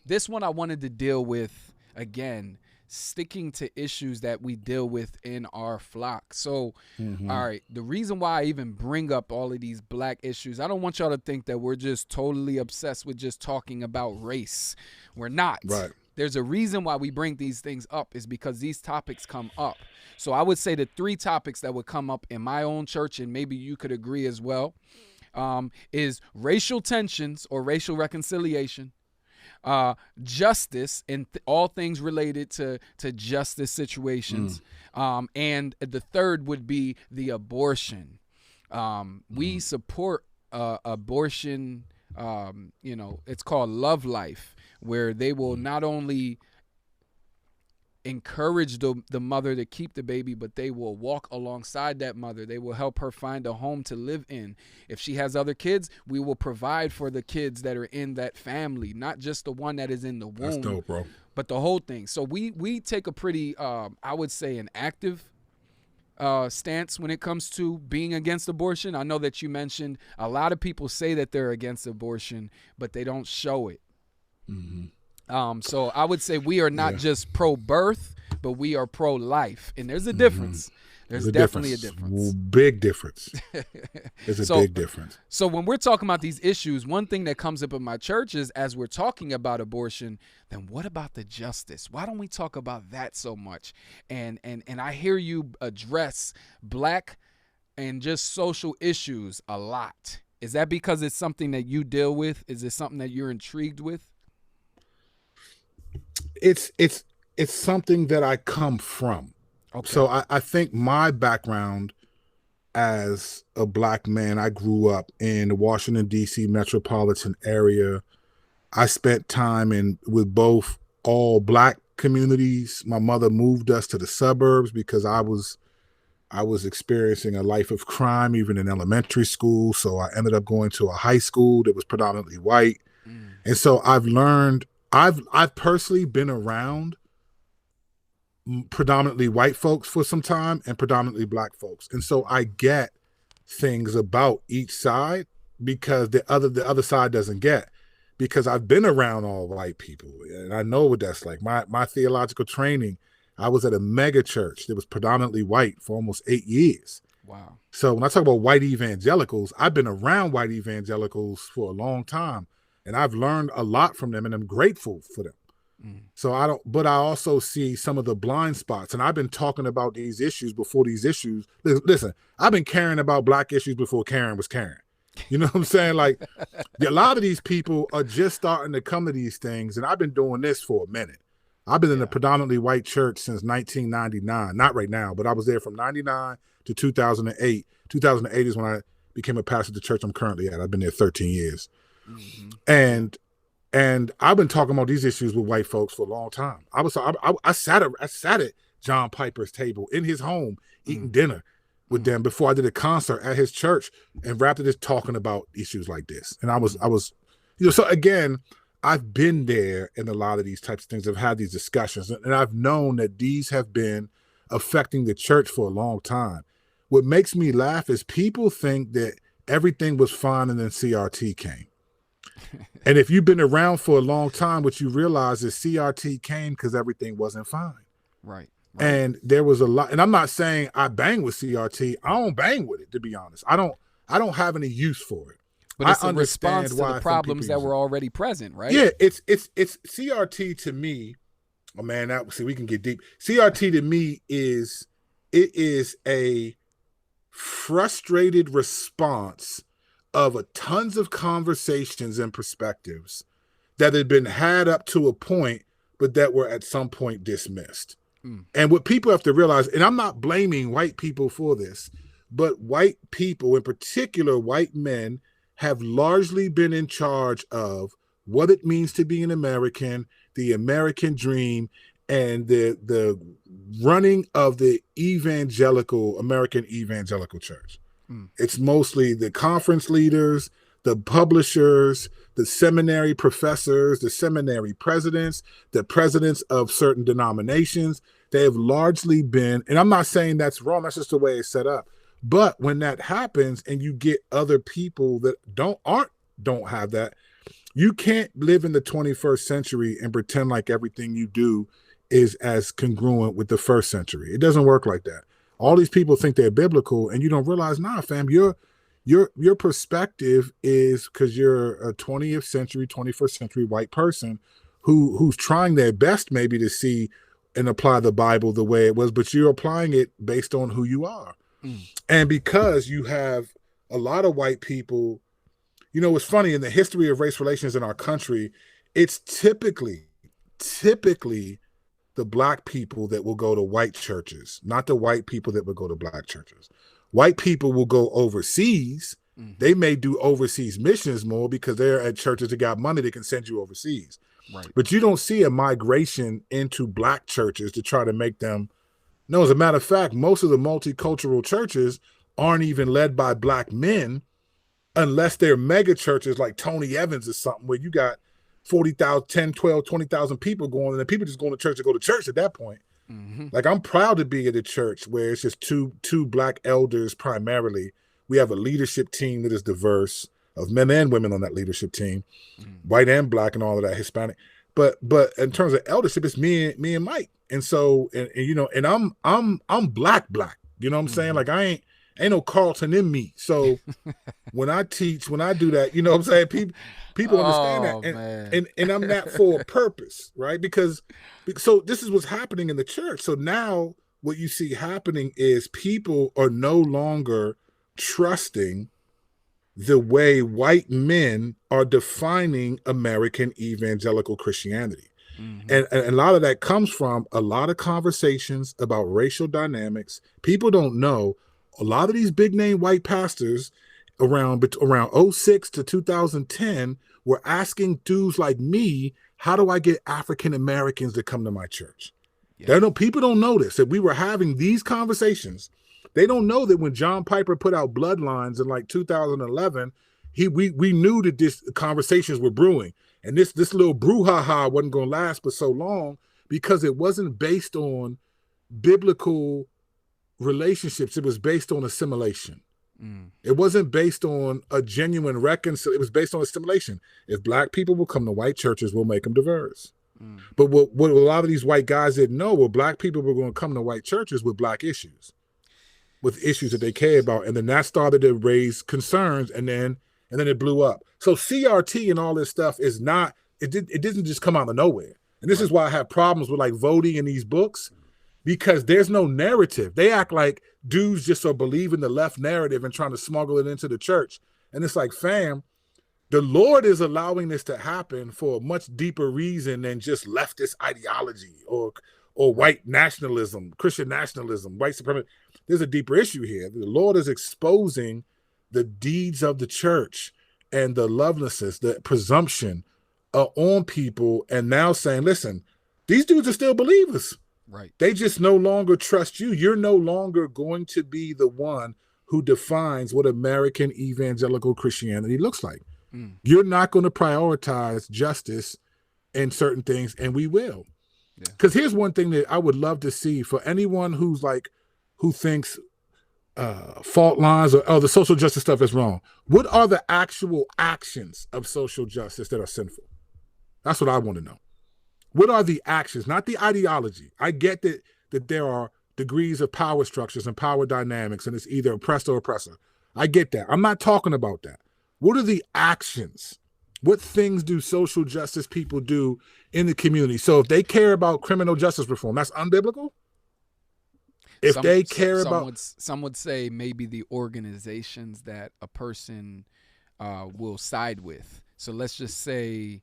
This one I wanted to deal with, again, sticking to issues that we deal with in our flock. So, all right, the reason why I even bring up all of these black issues, I don't want y'all to think that we're just totally obsessed with just talking about race. We're not. Right. There's a reason why we bring these things up is because these topics come up. So I would say the 3 topics that would come up in my own church, and maybe you could agree as well, is racial tensions or racial reconciliation, justice and all things related to justice situations. And the third would be the abortion. We support abortion. It's called Love Life, where they will not only encourage the mother to keep the baby, but they will walk alongside that mother. They will help her find a home to live in. If she has other kids, we will provide for the kids that are in that family, not just the one that is in the womb. That's dope, bro. But the whole thing. So we take a pretty, I would say, an active stance when it comes to being against abortion. I know that you mentioned a lot of people say that they're against abortion, but they don't show it. Mm-hmm. So I would say we are not just pro-birth, but we are pro-life. And there's a difference. There's definitely a difference. Big difference. There's a big difference. So when we're talking about these issues, one thing that comes up in my church is, as we're talking about abortion, then what about the justice? Why don't we talk about that so much? And I hear you address Black and just social issues a lot. Is that because it's something that you deal with? Is it something that you're intrigued with? It's something that I come from. Okay. So I think my background as a Black man, I grew up in the Washington, D.C. metropolitan area. I spent time with both all Black communities. My mother moved us to the suburbs because I was experiencing a life of crime, even in elementary school. So I ended up going to a high school that was predominantly white. And so I've personally been around predominantly white folks for some time and predominantly Black folks. And so I get things about each side because the other side doesn't get, because I've been around all white people and I know what that's like. My theological training, I was at a mega church that was predominantly white for almost 8 years. Wow. So when I talk about white evangelicals, I've been around white evangelicals for a long time and I've learned a lot from them and I'm grateful for them. So but I also see some of the blind spots, and I've been talking about these issues before these issues. Listen, I've been caring about Black issues before Karen was caring. You know what I'm saying? Like, a lot of these people are just starting to come to these things, and I've been doing this for a minute. I've been in a predominantly white church since 1999. Not right now, but I was there from 99 to 2008. 2008 is when I became a pastor at the church I'm currently at. I've been there 13 years. And I've been talking about these issues with white folks for a long time. I sat at John Piper's table in his home eating dinner with them before I did a concert at his church, and wrapped it talking about issues like this. And I was, so again, I've been there in a lot of these types of things. I've had these discussions, and I've known that these have been affecting the church for a long time. What makes me laugh is people think that everything was fine and then CRT came. And if you've been around for a long time, what you realize is CRT came because everything wasn't fine. Right. And there was a lot, and I'm not saying I bang with CRT. I don't bang with it, to be honest. I don't have any use for it. But it's a response to the problems that were already present, right? Yeah, it's CRT to me. Oh man, we can get deep. CRT to me is a frustrated response of tons of conversations and perspectives that had been had up to a point, but that were at some point dismissed. And what people have to realize, and I'm not blaming white people for this, but white people, in particular white men, have largely been in charge of what it means to be an American, the American dream, and the running of the American Evangelical Church. It's mostly the conference leaders, the publishers, the seminary professors, the seminary presidents, the presidents of certain denominations. They have largely been, and I'm not saying that's wrong, that's just the way it's set up. But when that happens and you get other people that don't have that, you can't live in the 21st century and pretend like everything you do is as congruent with the first century. It doesn't work like that. All these people think they're biblical, and you don't realize, nah, fam, your perspective is because you're a 20th century, 21st century white person who's trying their best maybe to see and apply the Bible the way it was, but you're applying it based on who you are. And because you have a lot of white people, it's funny, in the history of race relations in our country, it's typically the Black people that will go to white churches, not the white people that will go to Black churches. White people will go overseas. They may do overseas missions more because they're at churches that got money that can send you overseas. Right. But you don't see a migration into black churches to try to make them. No, as a matter of fact, most of the multicultural churches aren't even led by black men unless they're mega churches like Tony Evans or something where you got 40,000, 10, 12, 20,000 people going, and then people just going to church to go to church at that point. Mm-hmm. Like, I'm proud to be at a church where it's just two black elders primarily. We have a leadership team that is diverse of men and women on that leadership team, white and black and all of that, Hispanic. But in terms of eldership, it's me and Mike. And so, and you know, and I'm black. You know what I'm saying? Like, I ain't no Carlton in me. So when I teach, when I do that, you know what I'm saying? People understand that. And I'm that for a purpose, right? Because so this is what's happening in the church. So now what you see happening is people are no longer trusting the way white men are defining American evangelical Christianity. Mm-hmm. And a lot of that comes from a lot of conversations about racial dynamics. People don't know a lot of these big name white pastors around 06 to 2010 were asking dudes like me, how do I get African Americans to come to my church? Yeah. People don't know this, that we were having these conversations. They don't know that when John Piper put out Bloodlines in like 2011, we knew that this conversations were brewing. And this little brouhaha wasn't going to last but so long because it wasn't based on biblical relationships. It was based on assimilation. It wasn't based on a genuine reconciliation. It was based on assimilation. If black people will come to white churches, we'll make them diverse. But what a lot of these white guys didn't know, well, black people were going to come to white churches with black issues, with issues that they care about. And then that started to raise concerns, and then it blew up. So CRT and all this stuff is not, it didn't just come out of nowhere. And this is why I have problems with like voting in these books, because there's no narrative. They act like dudes just are believing the left narrative and trying to smuggle it into the church. And it's like, fam, the Lord is allowing this to happen for a much deeper reason than just leftist ideology or white nationalism, Christian nationalism, white supremacy. There's a deeper issue here. The Lord is exposing the deeds of the church and the lovelessness, the presumption on people, and now saying, listen, these dudes are still believers. Right. They just no longer trust you. You're no longer going to be the one who defines what American evangelical Christianity looks like. You're not going to prioritize justice in certain things, and we will. Because here's one thing that I would love to see for anyone who thinks fault lines or the social justice stuff is wrong. What are the actual actions of social justice that are sinful? That's what I want to know. What are the actions, not the ideology? I get that there are degrees of power structures and power dynamics, and it's either oppressed or oppressor. I get that. I'm not talking about that. What are the actions? What things do social justice people do in the community? So if they care about criminal justice reform, that's unbiblical? Some would say maybe the organizations that a person will side with. So let's just say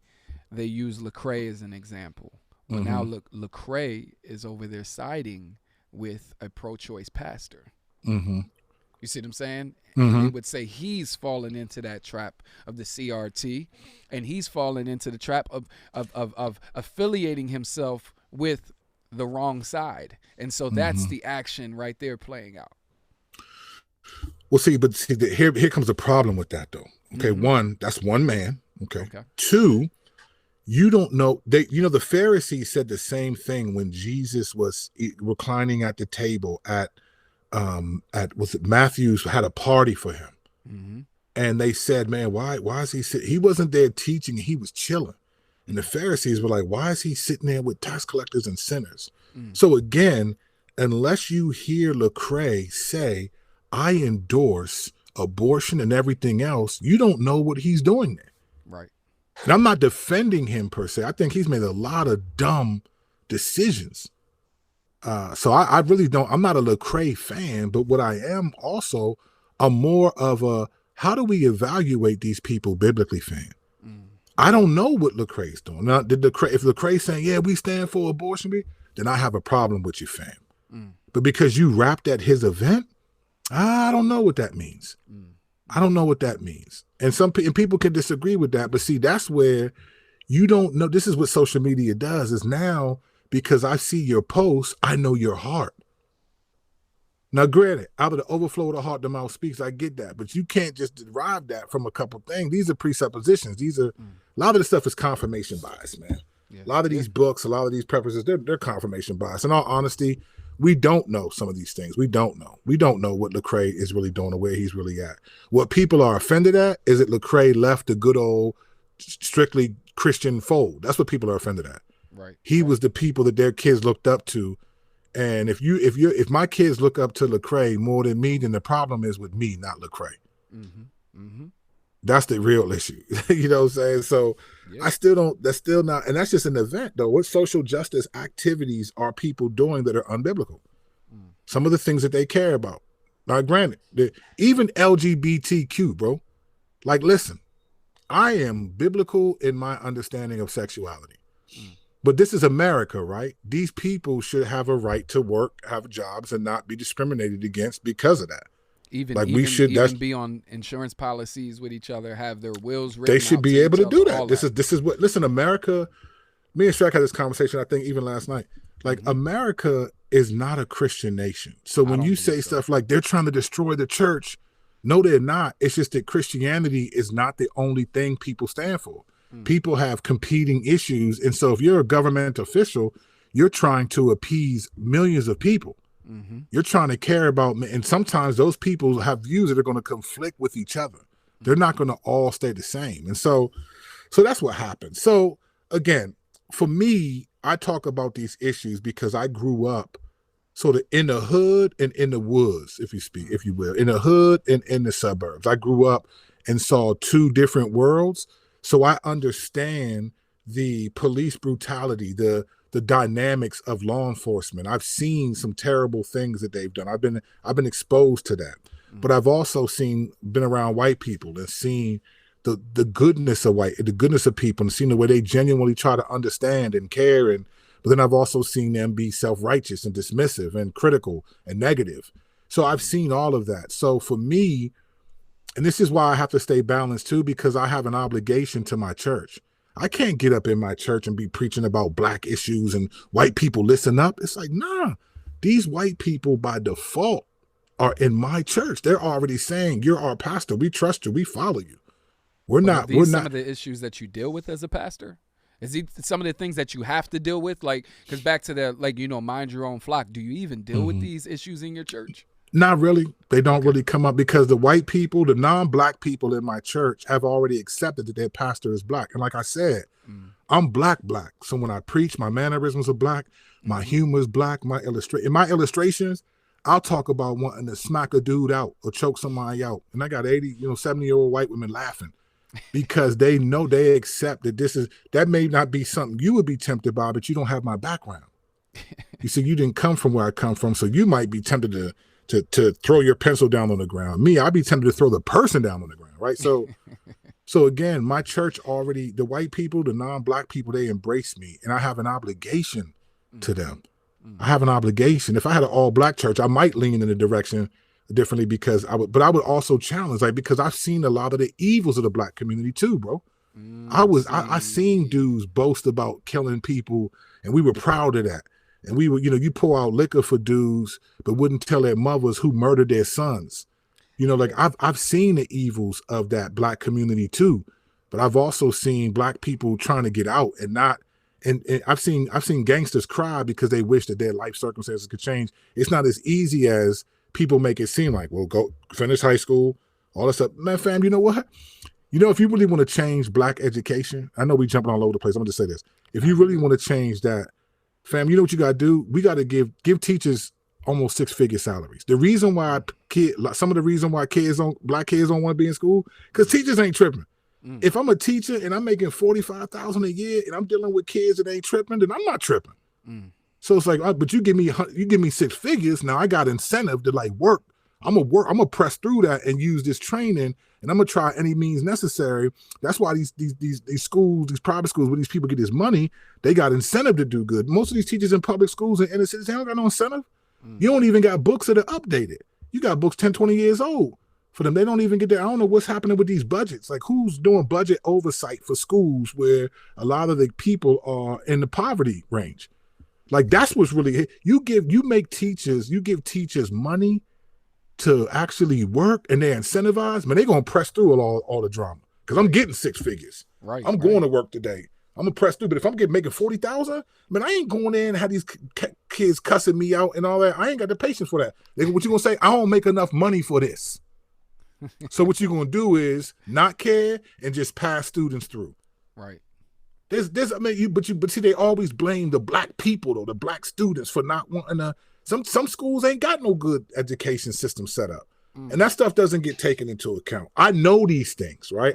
they use Lecrae as an example. Well, now Lecrae is over there siding with a pro-choice pastor. You see what I'm saying? They would say he's fallen into that trap of the CRT, and he's fallen into the trap of affiliating himself with the wrong side. And so that's the action right there playing out. Well, here comes the problem with that, though. Okay, one, that's one man. Okay. Two, you don't know. The Pharisees said the same thing when Jesus was reclining at the table at Matthew's had a party for him, and they said, "Man, why is he sitting? He wasn't there teaching; he was chilling." And the Pharisees were like, "Why is he sitting there with tax collectors and sinners?" So again, unless you hear Lecrae say, "I endorse abortion and everything else," you don't know what he's doing there. Right. And I'm not defending him per se. I think he's made a lot of dumb decisions. So I really don't, I'm not a Lecrae fan, but what I am also, I'm more of a, how do we evaluate these people biblically fan? I don't know what Lecrae's doing. Now, if Lecrae's saying, yeah, we stand for abortion, then I have a problem with you, fam. But because you rapped at his event, I don't know what that means. I don't know what that means. And people can disagree with that, but see, that's where You don't know. This is what social media does, is now, because I see your posts, I know your heart. Now, granted, out of the overflow of the heart, the mouth speaks. I get that. But you can't just derive that from a couple things. These are presuppositions. These are, a lot of the stuff is confirmation bias, man. Yeah. A lot of these books, a lot of these prefaces, they're confirmation bias. In all honesty, we don't know some of these things. We don't know. We don't know what Lecrae is really doing or where he's really at. What people are offended at is that Lecrae left the good old, strictly Christian fold. That's what people are offended at. Right. He was the people that their kids looked up to. And if my kids look up to Lecrae more than me, then the problem is with me, not Lecrae. Mm-hmm. Mm-hmm. That's the real issue. You know what I'm saying? So I still don't, that's still not, and that's just an event though. What social justice activities are people doing that are unbiblical? Some of the things that they care about. Now, granted, even LGBTQ, bro, like, listen, I am biblical in my understanding of sexuality. But this is America, right? These people should have a right to work, have jobs, and not be discriminated against because of that. Even be on insurance policies with each other, have their wills written. They should be able to do that. This is what. Listen, America. Me and Shaq had this conversation, I think, even last night. Like, America is not a Christian nation. So when you say stuff like they're trying to destroy the church, no, they're not. It's just that Christianity is not the only thing people stand for. People have competing issues. And so if you're a government official, you're trying to appease millions of people. Mm-hmm. You're trying to care about, and sometimes those people have views that are going to conflict with each other. They're not going to all stay the same. And so that's what happens. So again, for me, I talk about these issues because I grew up sort of in the hood and in the woods, if you will, in the hood and in the suburbs. I grew up and saw two different worlds. So I understand the police brutality, the dynamics of law enforcement. I've seen some terrible things that they've done. I've been exposed to that. But I've also been around white people and seen the goodness of people and seen the way they genuinely try to understand and care. But then I've also seen them be self-righteous and dismissive and critical and negative. So I've seen all of that. So for me, and this is why I have to stay balanced too, because I have an obligation to my church. I can't get up in my church and be preaching about black issues and white people listen up. It's like, nah, these white people by default are in my church. They're already saying, you're our pastor. We trust you. We follow you. We're not. Some of the issues that you deal with as a pastor? Is it some of the things that you have to deal with? Like, because back to the, like, mind your own flock. Do you even deal with these issues in your church? Not really. They don't really come up because the white people, the non-black people in my church have already accepted that their pastor is black. And like I said, I'm black. So when I preach, my mannerisms are black, my humor is black, in my illustrations, I'll talk about wanting to smack a dude out or choke somebody out. And I got 80, 70-year-old white women laughing because they know, they accept that that may not be something you would be tempted by, but you don't have my background. You see, you didn't come from where I come from. So you might be tempted to throw your pencil down on the ground. Me, I'd be tempted to throw the person down on the ground, right? So again, my church already, the white people, the non-black people, they embrace me, and I have an obligation to them. I have an obligation. If I had an all-black church, I might lean in a direction differently because I would also challenge, like, because I've seen a lot of the evils of the black community too, bro. I seen dudes boast about killing people, and we were proud of that. And we were, you pour out liquor for dudes, but wouldn't tell their mothers who murdered their sons. Like I've seen the evils of that black community too, but I've also seen black people trying to get out and I've seen gangsters cry because they wish that their life circumstances could change. It's not as easy as people make it seem like. Well, go finish high school, all this stuff. Man, fam, you know what? If you really want to change black education, I know we jumping all over the place. I'm gonna just say this: if you really want to change that, fam, you know what you gotta do? We gotta give teachers almost 6-figure salaries. The reason why some of the reason why black kids don't want to be in school, because teachers ain't tripping. If I'm a teacher and I'm making $45,000 a year and I'm dealing with kids that ain't tripping, then I'm not tripping. So it's like, but you give me 6 figures. Now I got incentive to like work. I'm gonna press through that and use this training, and I'm gonna try any means necessary. That's why these schools, these private schools, where these people get this money, they got incentive to do good. Most of these teachers in public schools in inner cities, they don't got no incentive. You don't even got books that are updated. You got books 10, 20 years old. for them. They don't even get there. I don't know what's happening with these budgets. Like, who's doing budget oversight for schools where a lot of the people are in the poverty range? Like, that's what's really, you give teachers money to actually work, and they're incentivized, man, they're going to press through all the drama. Because I'm getting 6 figures. Right. I'm going to work today. I'm going to press through. But if I'm making 40,000, man, I ain't going in and have these kids cussing me out and all that. I ain't got the patience for that. What you going to say? I don't make enough money for this. So what you're going to do is not care and just pass students through. Right. I mean, but see, they always blame the black people, though, the black students, for not wanting to. Some schools ain't got no good education system set up. And that stuff doesn't get taken into account. I know these things, right?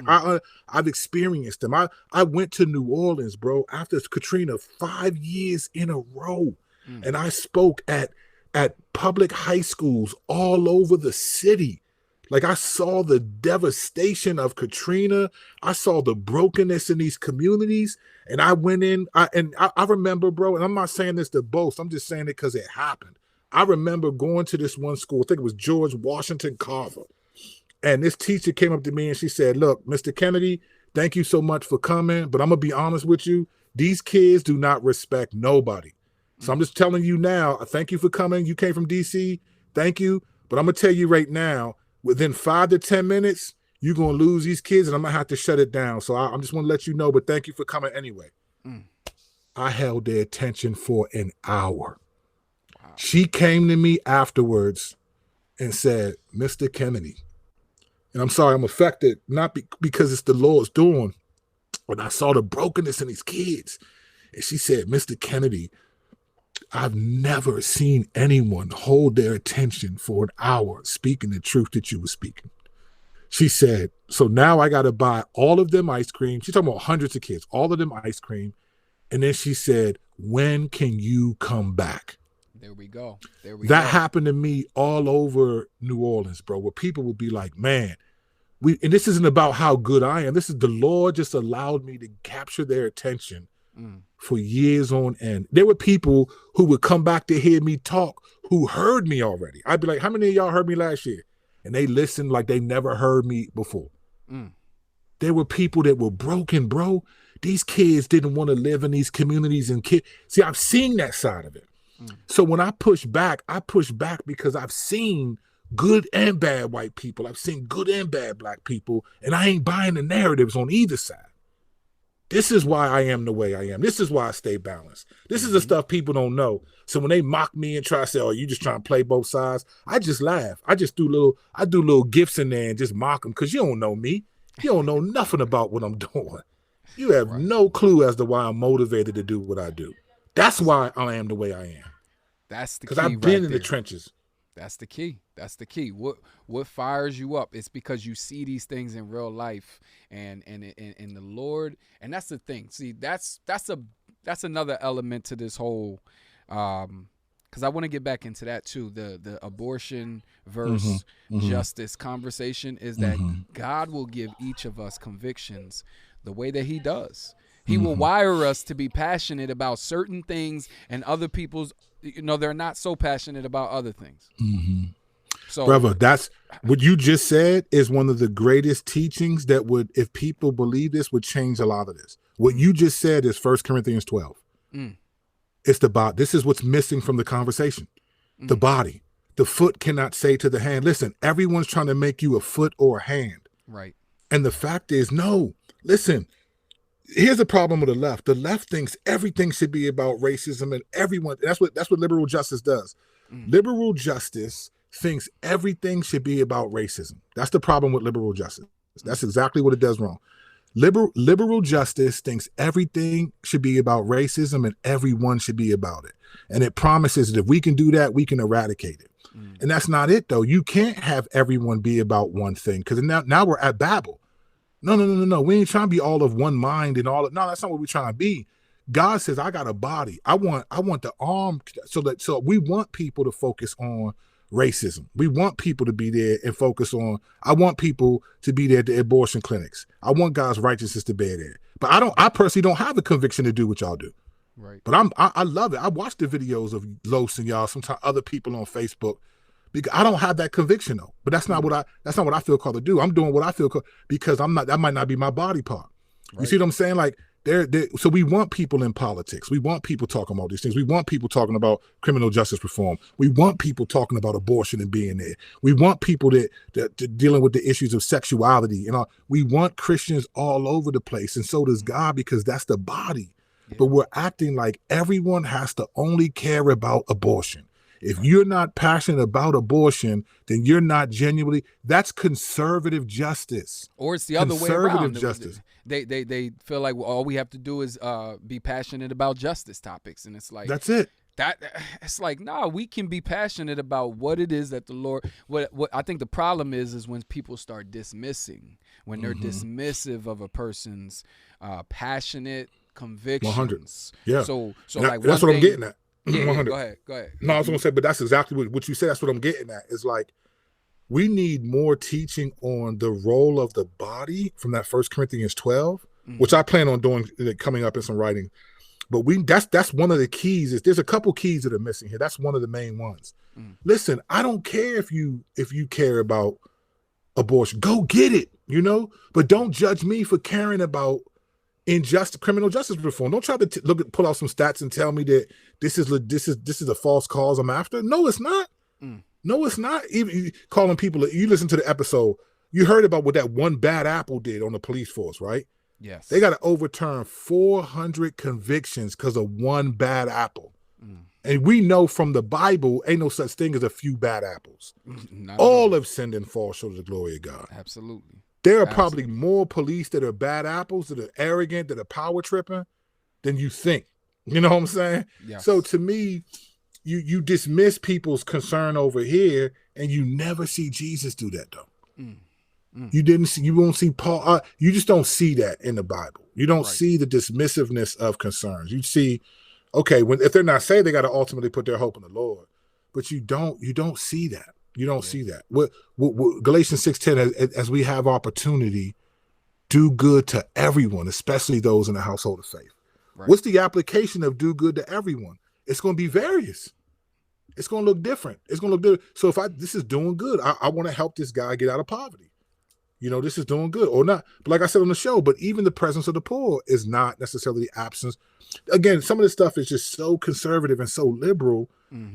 I've experienced them. I went to New Orleans, bro, after Katrina 5 years in a row. And I spoke at public high schools all over the city. Like, I saw the devastation of Katrina. I saw the brokenness in these communities. And I went in, I remember, bro, and I'm not saying this to boast. I'm just saying it because it happened. I remember going to this one school, I think it was George Washington Carver. And this teacher came up to me and she said, look, Mr. Kennedy, thank you so much for coming, but I'm going to be honest with you. These kids do not respect nobody. So I'm just telling you now, thank you for coming. You came from DC. Thank you. But I'm going to tell you right now, within 5 to 10 minutes, you're going to lose these kids and I'm going to have to shut it down. So I'm just want to let you know, but thank you for coming anyway. I held their attention for an hour. She came to me afterwards and said, Mr. Kennedy, and I'm sorry, I'm affected, not because it's the Lord's doing, but I saw the brokenness in these kids. And she said, Mr. Kennedy, I've never seen anyone hold their attention for an hour speaking the truth that you were speaking. She said, so now I got to buy all of them ice cream. She's talking about hundreds of kids, all of them ice cream. And then she said, when can you come back? There we go. That happened to me all over New Orleans, bro, where people would be like, man, and this isn't about how good I am. This is the Lord just allowed me to capture their attention for years on end. There were people who would come back to hear me talk who heard me already. I'd be like, how many of y'all heard me last year? And they listened like they never heard me before. There were people that were broken, bro. These kids didn't want to live in these communities and see, I've seen that side of it. So when I push back because I've seen good and bad white people. I've seen good and bad black people, and I ain't buying the narratives on either side. This is why I am the way I am. This is why I stay balanced. This is the stuff people don't know. So when they mock me and try to say, oh, you just trying to play both sides, I just laugh. I do little gifts in there and just mock them because you don't know me. You don't know nothing about what I'm doing. You have no clue as to why I'm motivated to do what I do. That's why I am the way I am. That's the key. Because I've been in the trenches. That's the key. That's the key. What fires you up? It's because you see these things in real life, and the Lord. And that's the thing. See, that's another element to this whole. Because I want to get back into that too. The abortion versus justice conversation is that God will give each of us convictions the way that He does. He will wire us to be passionate about certain things, and other people's, they're not so passionate about other things. So, brother, that's what you just said is one of the greatest teachings that would, if people believe this, would change a lot of this. What you just said is 1 Corinthians 12. It's the body. This is what's missing from the conversation. The body. The foot cannot say to the hand, listen, everyone's trying to make you a foot or a hand. Right. And the fact is, no, listen, here's the problem with the left. The left thinks everything should be about racism and everyone. That's what liberal justice does. Liberal justice thinks everything should be about racism. That's the problem with liberal justice. That's exactly what it does wrong. Liberal justice thinks everything should be about racism and everyone should be about it. And it promises that if we can do that, we can eradicate it. And that's not it, though. You can't have everyone be about one thing because now we're at Babel. No. We ain't trying to be all of one mind and all of, no, that's not what we're trying to be. God says, I got a body. I want the arm. So we want people to focus on racism. We want people to be there and focus on, I want people to be there at the abortion clinics. I want God's righteousness to be there. But I personally don't have the conviction to do what y'all do. Right. But I love it. I watch the videos of Los and y'all, sometimes other people on Facebook. because I don't have that conviction though. But that's not what I feel called to do. I'm doing what I feel called because that might not be my body part. Right. You see what I'm saying? Like so we want people in politics. We want people talking about these things. We want people talking about criminal justice reform. We want people talking about abortion and being there. We want people that dealing with the issues of sexuality. We want Christians all over the place, and so does God, because that's the body. Yeah. But we're acting like everyone has to only care about abortion. If you're not passionate about abortion, then you're not genuinely. That's conservative justice. Or it's the other way around. Conservative justice. They feel like all we have to do is be passionate about justice topics, and it's like that's it. It's like, no, we can be passionate about what it is that the Lord. What I think the problem is when people start dismissing, when they're dismissive of a person's passionate convictions. 100. Yeah. So like that's what I'm getting at. Yeah, go ahead. No, I was going to say, but that's exactly what you said. That's what I'm getting at. Is like, we need more teaching on the role of the body from that 1 Corinthians 12, which I plan on doing coming up in some writing. But that's one of the keys. There's a couple keys that are missing here. That's one of the main ones. Listen, I don't care if you care about abortion. Go get it, but don't judge me for caring about criminal justice reform. Don't try to pull out some stats and tell me that this is a false cause I'm after. No, it's not. No, it's not. Even calling people, you listen to the episode, you heard about what that one bad apple did on the police force, right? Yes. They got to overturn 400 convictions because of one bad apple. And we know from the Bible, ain't no such thing as a few bad apples. All have sinned and fall short of the glory of God. Absolutely. There are probably more police that are bad apples, that are arrogant, that are power tripping than you think. You know what I'm saying? Yes. So to me, you dismiss people's concern over here, and you never see Jesus do that though. You won't see Paul. You just don't see that in the Bible. You don't see the dismissiveness of concerns. You see, okay, if they're not saved, they got to ultimately put their hope in the Lord. But you don't see that. You don't see that. What Galatians 6:10, as we have opportunity, do good to everyone, especially those in the household of faith. Right. What's the application of do good to everyone? It's going to be various. It's going to look different. It's going to look different. So this is doing good. I want to help this guy get out of poverty. This is doing good or not. But like I said on the show, but even the presence of the poor is not necessarily the absence. Again, some of this stuff is just so conservative and so liberal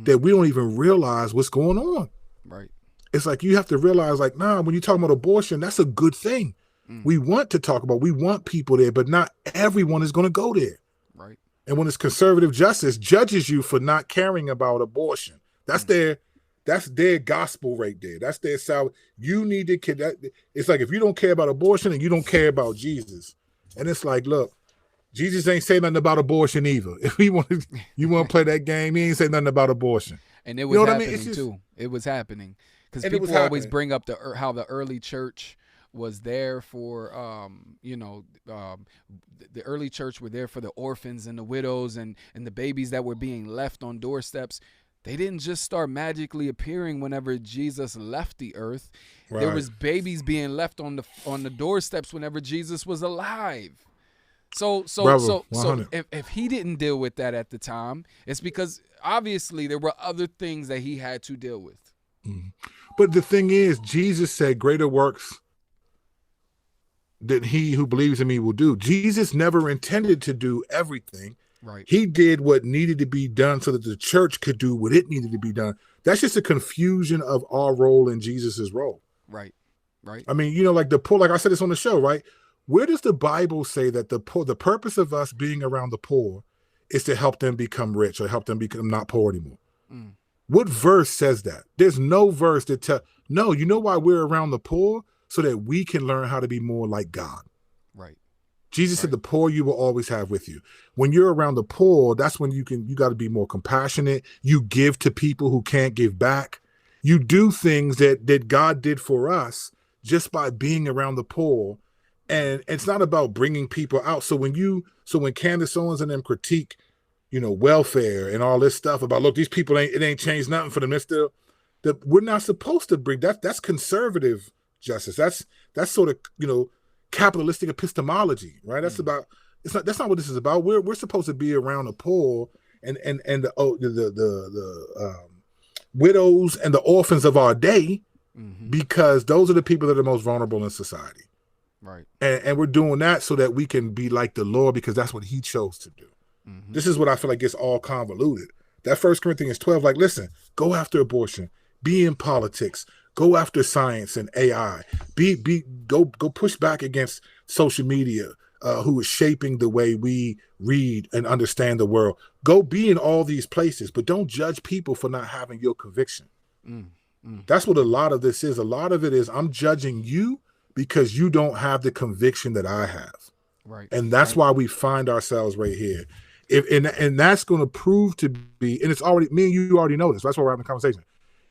that we don't even realize what's going on. Right. It's like you have to realize, like, nah, when you're talking about abortion, that's a good thing. We want to talk about, we want people there, but not everyone is going to go there. Right. And when it's conservative justice judges you for not caring about abortion, that's their gospel right there. That's their salvation. You need to. It's like if you don't care about abortion and you don't care about Jesus, and it's like, look, Jesus ain't say nothing about abortion either. If you want to play that game, he ain't say nothing about abortion. And it was happening too. It was happening because people always bring up how the early church was there for, the early church were there for the orphans and the widows and the babies that were being left on doorsteps. They didn't just start magically appearing whenever Jesus left the earth. Right. There was babies being left on the doorsteps whenever Jesus was alive. So if he didn't deal with that at the time, it's because obviously there were other things that he had to deal with. But the thing is, Jesus said, greater works that he who believes in me will do. Jesus never intended to do everything. Right. He did what needed to be done so that the church could do what it needed to be done. That's just a confusion of our role in Jesus's role. Right. I mean, like the poor, like I said this on the show, right? Where does the Bible say that the purpose of us being around the poor is to help them become rich or help them become not poor anymore? What verse says that? There's no verse that no, you know why we're around the poor? So that we can learn how to be more like God. Right. Jesus said the poor you will always have with you. When you're around the poor, that's when you got to be more compassionate. You give to people who can't give back. You do things that God did for us just by being around the poor. And it's not about bringing people out. So when Candace Owens and them critique, welfare and all this stuff about, look, these people it ain't changed nothing for them. We're not supposed to bring that's conservative justice. That's sort of, capitalistic epistemology, right? That's not what this is about. We're supposed to be around the poor and the widows and the orphans of our day, Mm-hmm. because those are the people that are the most vulnerable in society. Right. And we're doing that so that we can be like the Lord, because that's what he chose to do. Mm-hmm. This is what I feel like gets all convoluted. That 1 Corinthians 12, like, listen, go after abortion, be in politics, go after science and AI, go push back against social media, who is shaping the way we read and understand the world. Go be in all these places, but don't judge people for not having your conviction. That's what a lot of this is. A lot of it is, I'm judging you because you don't have the conviction that I have. Right. And that's why we find ourselves right here. And that's going to prove to be, and it's already, me and you already know this. That's why we're having a conversation.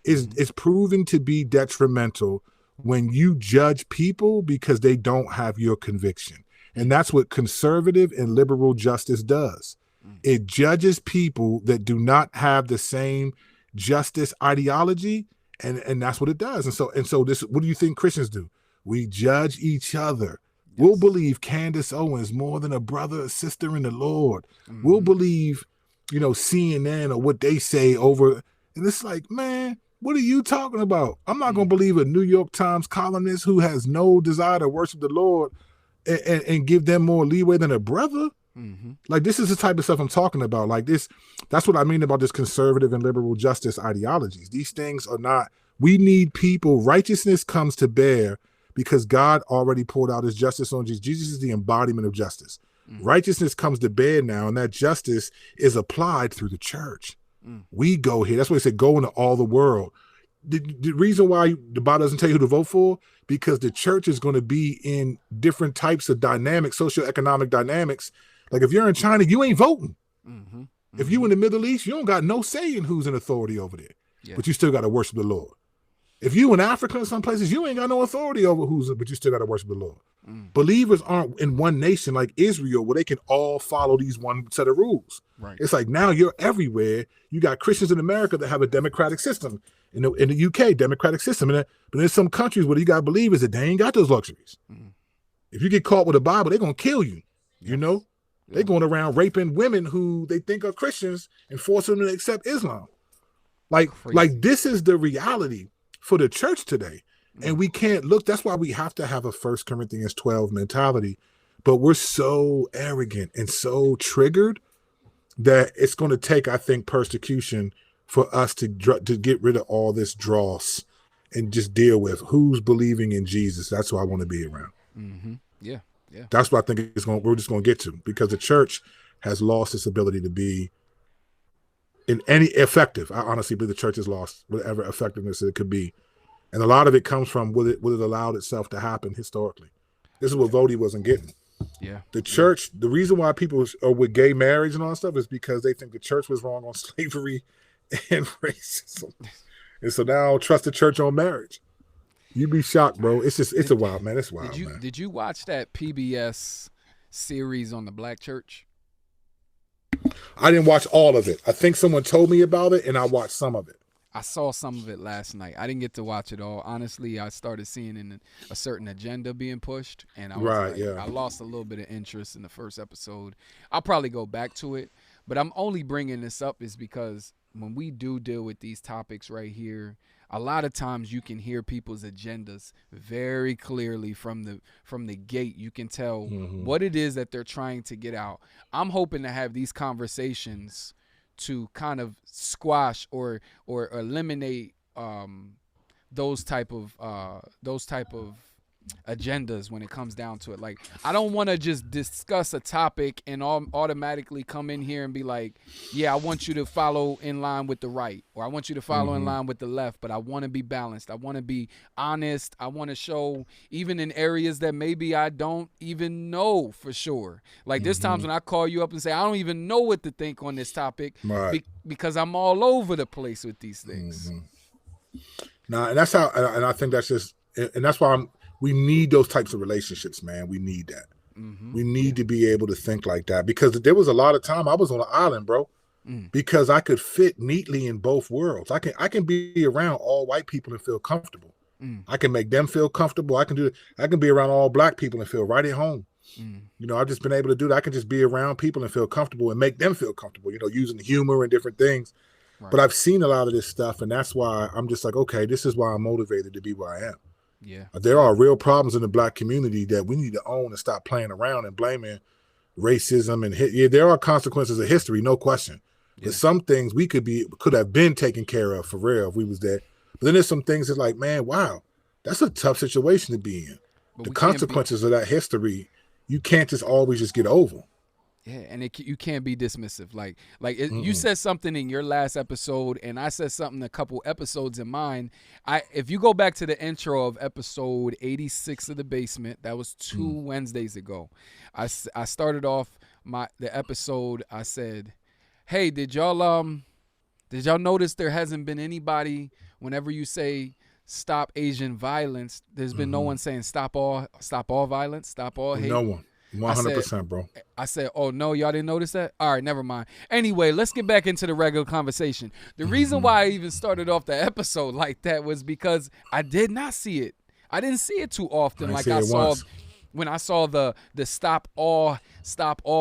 It's proving to be detrimental when you judge people because they don't have your conviction. And that's what conservative and liberal justice does. It judges people that do not have the same justice ideology, and that's what it does. And so this, what do you think Christians do? We judge each other. Yes. We'll believe Candace Owens more than a brother or sister in the Lord. We'll believe, CNN or what they say over. And it's like, man, what are you talking about? I'm not going to believe a New York Times columnist who has no desire to worship the Lord and give them more leeway than a brother. Like, this is the type of stuff I'm talking about. Like this, that's what I mean about this conservative and liberal justice ideologies. These things are not, we need people. Righteousness comes to bear because God already poured out his justice on Jesus. Jesus is the embodiment of justice. Righteousness comes to bear now, and that justice is applied through the church. We go here. That's why he said, go into all the world. The reason why the Bible doesn't tell you who to vote for, because the church is going to be in different types of dynamics, socioeconomic dynamics. Like, if you're in China, you ain't voting. If you in the Middle East, you don't got no say in who's in authority over there. Yeah. But you still got to worship the Lord. If you in Africa in some places, you ain't got no authority over but you still got to worship the Lord. Believers aren't in one nation like Israel where they can all follow these one set of rules. Right. It's like, now you're everywhere. You got Christians in America that have a democratic system. In the UK, democratic system. But there's some countries where you got believers that they ain't got those luxuries. If you get caught with a Bible, they're going to kill you. You know? They're going around raping women who they think are Christians and forcing them to accept Islam. Like this is the reality for the church today. And we can't look. That's why we have to have a 1 Corinthians 12 mentality. But we're so arrogant and so triggered that it's going to take, I think, persecution for us to get rid of all this dross and just deal with who's believing in Jesus. That's who I want to be around. Yeah. That's what I think we're just going to get to, because the church has lost its ability to be in any effective. I honestly believe the church has lost whatever effectiveness it could be. And a lot of it comes from what it allowed itself to happen historically. This is what Vody wasn't getting. Yeah. The church, the reason why people are with gay marriage and all that stuff is because they think the church was wrong on slavery and racism. And so now I don't trust the church on marriage. You'd be shocked, bro. It's a wild, man. It's wild, man. Did you watch that PBS series on the Black church? I didn't watch all of it. I think someone told me about it, and I watched some of it. I saw some of it last night. I didn't get to watch it all. Honestly, I started seeing a certain agenda being pushed, and I was I lost a little bit of interest in the first episode. I'll probably go back to it, but I'm only bringing this up is because when we do deal with these topics right here, a lot of times you can hear people's agendas very clearly from the gate. You can tell what it is that they're trying to get out. I'm hoping to have these conversations to kind of squash or eliminate those type of agendas when it comes down to it. Like, I don't want to just discuss a topic and automatically come in here and be like, yeah, I want you to follow in line with the right, or I want you to follow in line with the left, but I want to be balanced. I want to be honest. I want to show, even in areas that maybe I don't even know for sure. Like, there's times when I call you up and say, I don't even know what to think on this topic, because I'm all over the place with these things. Nah, and that's how, and I think that's just, and that's why we need those types of relationships, man. We need that. We need to be able to think like that, because there was a lot of time I was on an island, bro, because I could fit neatly in both worlds. I can be around all white people and feel comfortable. I can make them feel comfortable. I can be around all black people and feel right at home. You know, I've just been able to do that. I can just be around people and feel comfortable and make them feel comfortable, you know, using humor and different things. But I've seen a lot of this stuff, and that's why I'm just like, okay, this is why I'm motivated to be where I am. Yeah. There are real problems in the Black community that we need to own and stop playing around and blaming racism and there are consequences of history, no question. Yeah. But some things we could have been taken care of for real if we was there. But then there's some things that like, man, wow, that's a tough situation to be in. But the consequences of that history, you can't just always just get over. Yeah, and you can't be dismissive. You said something in your last episode, and I said something a couple episodes in mine. If you go back to the intro of episode 86 of The Basement, that was 2 Wednesdays ago. I started off the episode. I said, "Hey, did y'all notice there hasn't been anybody whenever you say stop Asian violence? There's been no one saying stop all violence, stop all hate. No one." 100%, bro. I said, oh, no, y'all didn't notice that? All right, never mind. Anyway, let's get back into the regular conversation. The reason why I even started off the episode like that was because I did not see it. I didn't see it too often like I saw when I saw the stop all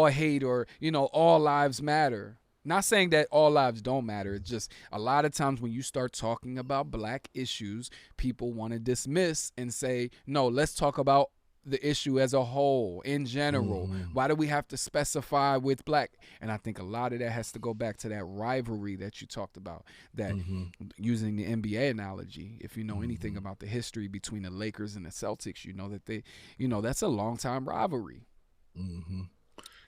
hate or, all lives matter. Not saying that all lives don't matter. It's just a lot of times when you start talking about Black issues, people want to dismiss and say, no, let's talk about the issue as a whole, in general. Why do we have to specify with Black? And I think a lot of that has to go back to that rivalry that you talked about, that using the NBA analogy, if you know anything about the history between the Lakers and the Celtics, you know that that's a long time rivalry.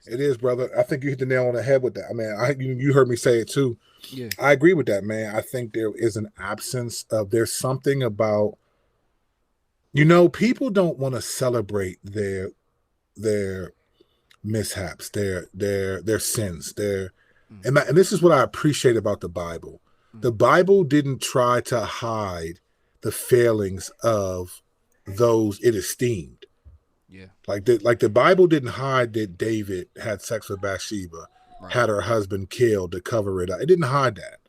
It is, brother. I think you hit the nail on the head with that. I mean, you heard me say it too. Yeah. I agree with that, man. I think there is an absence of, there's something about, people don't want to celebrate their mishaps, their sins, and this is what I appreciate about the Bible. The Bible didn't try to hide the failings of those it esteemed. Yeah. Like the Bible didn't hide that David had sex with Bathsheba, had her husband killed to cover it up. It didn't hide that.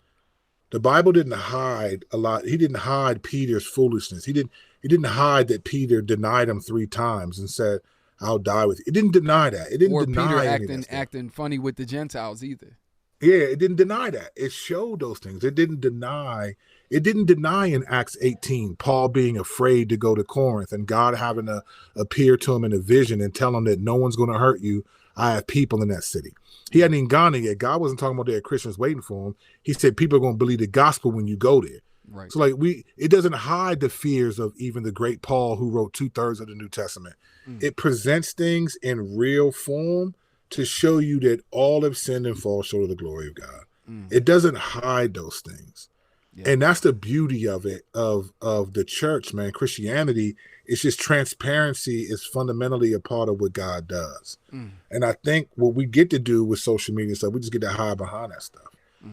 The Bible didn't hide a lot. He didn't hide Peter's foolishness. He didn't hide that Peter denied him 3 times and said, I'll die with you. It didn't deny that. It didn't deny Peter acting funny with the Gentiles either. Yeah, it didn't deny that. It showed those things. It didn't deny in Acts 18, Paul being afraid to go to Corinth and God having to appear to him in a vision and tell him that no one's going to hurt you. I have people in that city. He hadn't even gone there yet. God wasn't talking about there Christians waiting for him. He said people are going to believe the gospel when you go there. Right. So it doesn't hide the fears of even the great Paul who wrote 2/3 of the New Testament. It presents things in real form to show you that all have sinned and fall short of the glory of God. It doesn't hide those things. Yeah. And that's the beauty of it, of the church, man. Christianity, it's just transparency is fundamentally a part of what God does. And I think what we get to do with social media stuff, we just get to hide behind that stuff.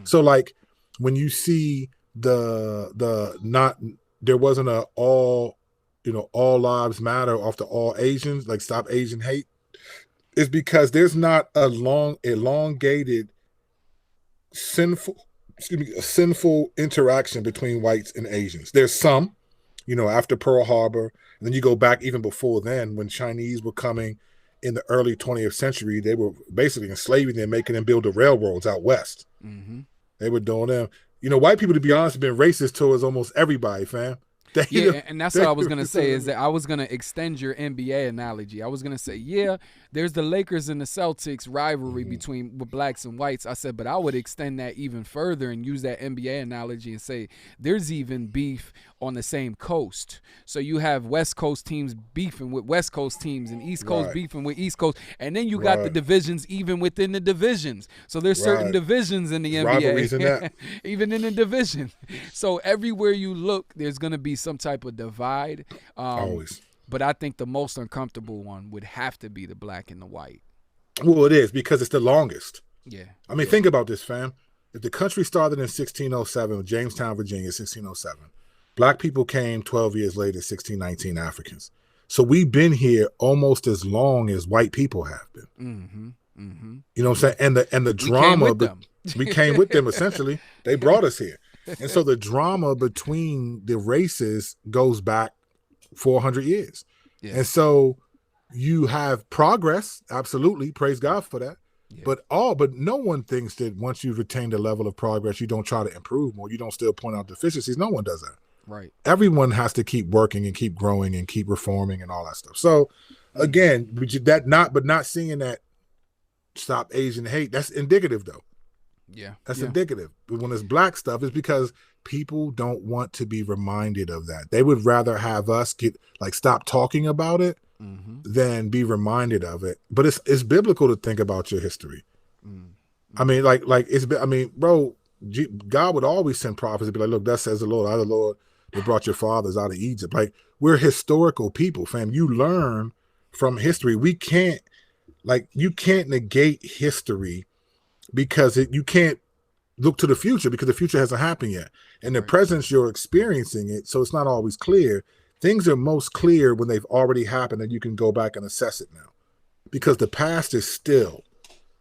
So like when you see there wasn't a all lives matter after all Asians, like stop Asian hate, is because there's not a elongated sinful interaction between whites and Asians. There's some, after Pearl Harbor, and then you go back even before then when Chinese were coming in the early 20th century, they were basically enslaving them, making them build the railroads out west. They were doing them. White people, to be honest, have been racist towards almost everybody, fam. And that's what I was going to say, is that I was going to extend your NBA analogy. I was going to say, there's the Lakers and the Celtics rivalry between Blacks and whites. I said, but I would extend that even further and use that NBA analogy and say there's even beef on the same coast. So you have West Coast teams beefing with West Coast teams and East Coast beefing with East Coast. And then you got the divisions even within the divisions. So there's certain divisions in the NBA, in that. even in the division. So everywhere you look, there's going to be some type of divide. Always. But I think the most uncomfortable one would have to be the Black and the white. Well, it is, because it's the longest. Yeah. I mean, think about this, fam. If the country started in 1607, Jamestown, Virginia, 1607, Black people came 12 years later, 1619, Africans. So we've been here almost as long as white people have been. You know what I'm saying? And the drama, we came with them essentially. They brought us here. And so the drama between the races goes back 400 years. Yeah. And so you have progress, absolutely. Praise God for that. Yeah. But no one thinks that once you've attained a level of progress, you don't try to improve more. You don't still point out deficiencies. No one does that. Right. Everyone has to keep working and keep growing and keep reforming and all that stuff. So again, not seeing that stop Asian hate, that's indicative though. Yeah. That's indicative. But when it's black stuff, it's because people don't want to be reminded of that. They would rather have us stop talking about it than be reminded of it. But it's biblical to think about your history. I mean, bro, God would always send prophets and be like, look, thus says the Lord, I the Lord that brought your fathers out of Egypt. Like, we're historical people, fam. You learn from history. You can't negate history because you can't look to the future because the future hasn't happened yet. In the present, you're experiencing it, so it's not always clear. Things are most clear when they've already happened and you can go back and assess it now. Because the past is still.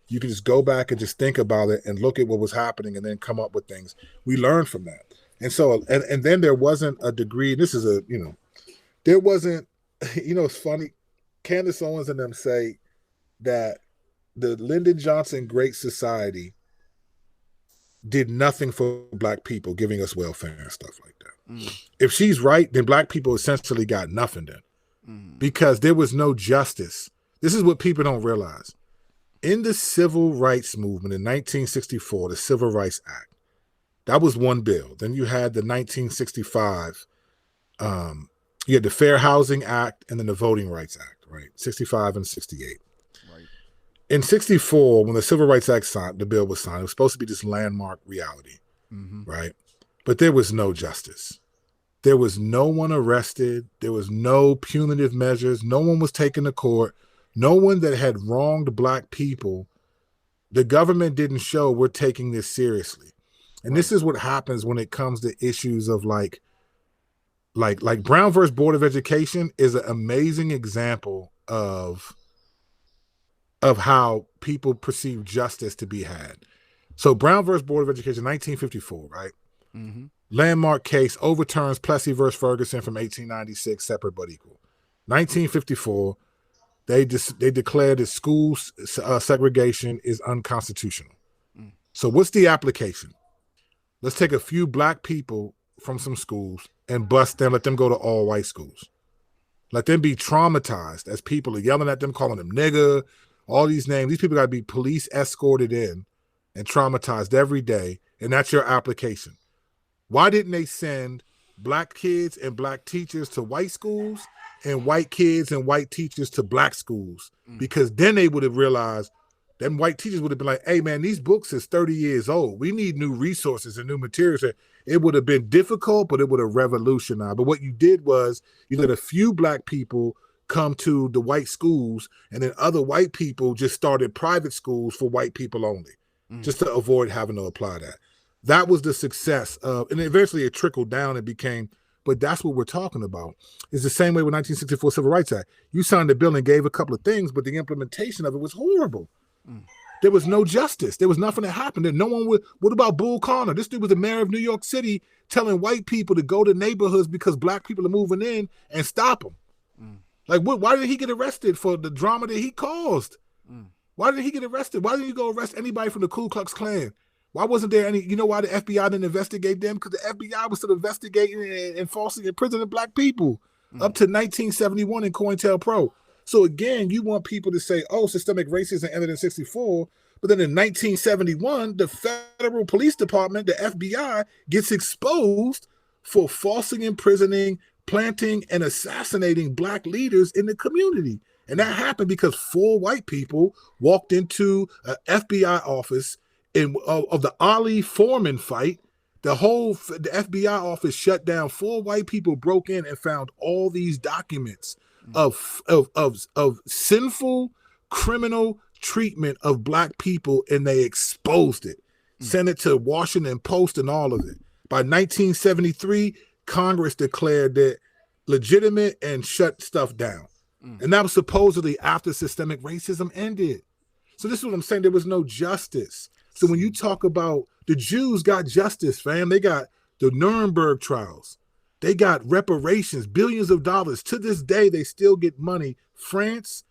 You can just go back and just think about it and look at what was happening and then come up with things. We learned from that. And so, and then there wasn't a degree, this is there wasn't, it's funny, Candace Owens and them say that the Lyndon Johnson Great Society did nothing for black people, giving us welfare and stuff like that. If she's right, then black people essentially got nothing then because there was no justice. This is what people don't realize. In the civil rights movement in 1964, the Civil Rights Act, that was one bill. Then you had the 1965, you had the Fair Housing Act and then the Voting Rights Act, right? 65 and 68. Right. In 64, when the Civil Rights Act the bill was signed, it was supposed to be this landmark reality, right? But there was no justice. There was no one arrested. There was no punitive measures. No one was taken to court. No one that had wronged black people. The government didn't show we're taking this seriously. And this is what happens when it comes to issues of like Brown versus Board of Education is an amazing example of how people perceive justice to be had. So Brown versus Board of Education, 1954, right? Landmark case overturns Plessy versus Ferguson from 1896, separate but equal. 1954, they declared that school segregation is unconstitutional. So what's the application? Let's take a few black people from some schools and bust them, let them go to all white schools. Let them be traumatized as people are yelling at them, calling them nigger, all these names. These people got to be police escorted in and traumatized every day. And that's your application. Why didn't they send black kids and black teachers to white schools and white kids and white teachers to black schools? Because then they would have realized, them white teachers would have been like, hey man, these books is 30 years old. We need new resources and new materials. It would have been difficult, but it would have revolutionized. But what you did was you let a few black people come to the white schools, and then other white people just started private schools for white people only, just to avoid having to apply that. That was the success of, and eventually it trickled down and became, but that's what we're talking about. It's the same way with 1964 Civil Rights Act. You signed the bill and gave a couple of things, but the implementation of it was horrible. There was no justice. There was nothing that happened. And no one would. What about Bull Connor? This dude was the mayor of New York City telling white people to go to neighborhoods because black people are moving in and stop them. Like, why did he get arrested for the drama that he caused? Why did he get arrested? Why didn't you go arrest anybody from the Ku Klux Klan? Why wasn't there any, you know why the FBI didn't investigate them? Because the FBI was still investigating and falsely imprisoning black people up to 1971 in COINTELPRO. So again, you want people to say, oh, systemic racism ended in 64, but then in 1971, the federal police department, the FBI, gets exposed for falsely imprisoning, planting, and assassinating black leaders in the community. And that happened because 4 white people walked into an FBI office of the Ali Foreman fight. The FBI office shut down. 4 white people broke in and found all these documents of sinful criminal treatment of black people, and they exposed it. Sent it to Washington Post and all of it. By 1973, Congress declared it legitimate and shut stuff down. And that was supposedly after systemic racism ended. So this is what I'm saying. There was no justice. So when you talk about the Jews got justice, fam, they got the Nuremberg trials. They got reparations, billions of dollars. To this day, they still get money. France,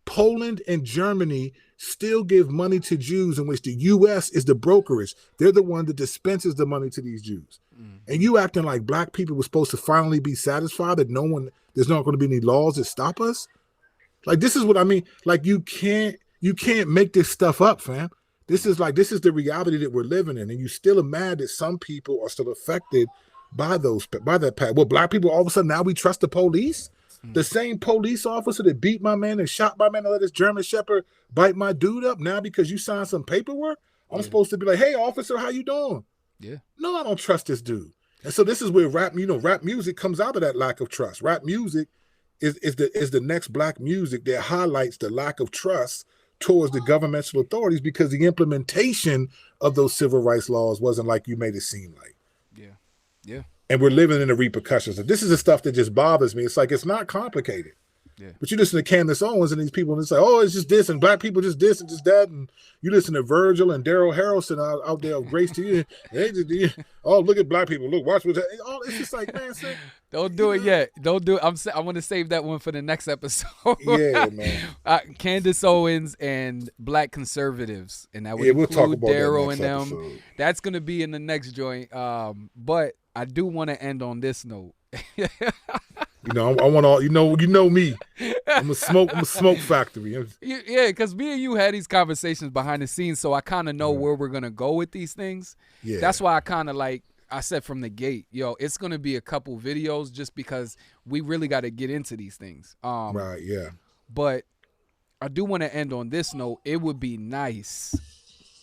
Poland and Germany still give money to Jews, in which the U.S. is the brokerage. They're the one that dispenses the money to these Jews. And you acting like black people were supposed to finally be satisfied that there's not going to be any laws that stop us. Like, this is what I mean. Like, you can't make this stuff up, fam. This is the reality that we're living in. And you still are mad that some people are still affected by that path. Well, black people, all of a sudden now we trust the police. The same police officer that beat my man and shot my man and let his German Shepherd bite my dude up, now because you signed some paperwork, I'm supposed to be like, hey, officer, how you doing? Yeah. No, I don't trust this dude. And so this is where rap music comes out of that lack of trust. Rap music is the next black music that highlights the lack of trust towards the governmental authorities, because the implementation of those civil rights laws wasn't like you made it seem like. Yeah. Yeah. And we're living in the repercussions. And this is the stuff that just bothers me. It's like, it's not complicated. Yeah. But you listen to Candace Owens and these people, and it's like, oh, it's just this, and black people just this and just that. And you listen to Virgil and Daryl Harrelson out there, grace to you. Oh, look at black people. Look, watch what it's just like, man. Don't do it yet. Don't do it. I want to save that one for the next episode. Yeah, man. Candace Owens and black conservatives, and that would we'll talk include about Daryl and them. Episode. That's gonna be in the next joint. But I do want to end on this note. I want all, you know me. I'm a smoke factory. Yeah, because me and you had these conversations behind the scenes, so I kind of know where we're gonna go with these things. Yeah. That's why I kind of I said from the gate, it's gonna be a couple videos just because we really got to get into these things. Right. Yeah. But I do want to end on this note. It would be nice.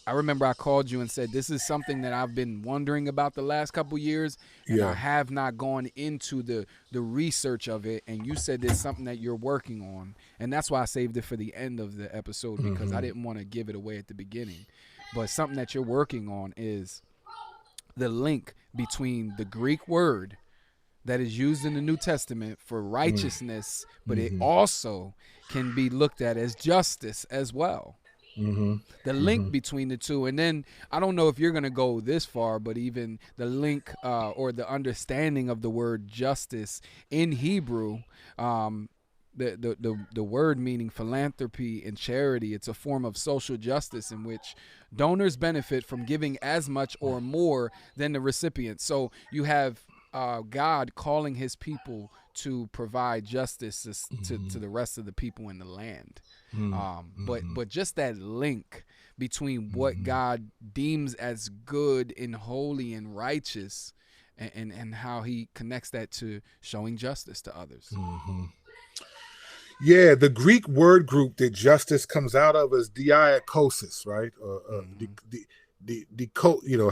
I remember I called you and said, this is something that I've been wondering about the last couple years, and I have not gone into the research of it. And you said there's something that you're working on. And that's why I saved it for the end of the episode, because I didn't want to give it away at the beginning. But something that you're working on is the link between the Greek word that is used in the New Testament for righteousness, but it also can be looked at as justice as well. The link between the two. And then I don't know if you're going to go this far, but even the link or the understanding of the word justice in Hebrew, the word meaning philanthropy and charity. It's a form of social justice in which donors benefit from giving as much or more than the recipient. So you have God calling his people to provide justice to the rest of the people in the land. But just that link between what God deems as good and holy and righteous, and how he connects that to showing justice to others. Yeah, the Greek word group that justice comes out of is diakosis, right?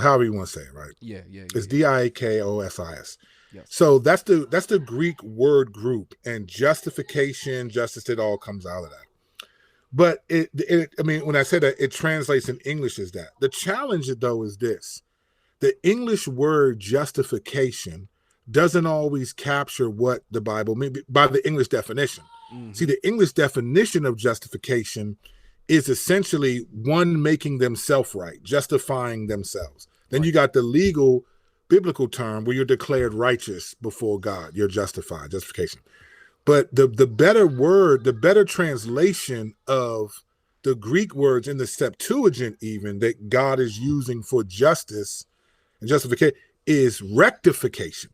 However you want to say it, right? Yeah. It's diakosis. Yes. So that's the Greek word group, and justification, justice, it all comes out of that. But when I say that, it translates in English as that. The challenge, though, is this: the English word justification doesn't always capture what the Bible means by the English definition. See, the English definition of justification is essentially one making themselves right, justifying themselves. Then you got the legal biblical term where you're declared righteous before God. You're justified, justification. But the better word, the better translation of the Greek words in the Septuagint even that God is using for justice and justification is rectification.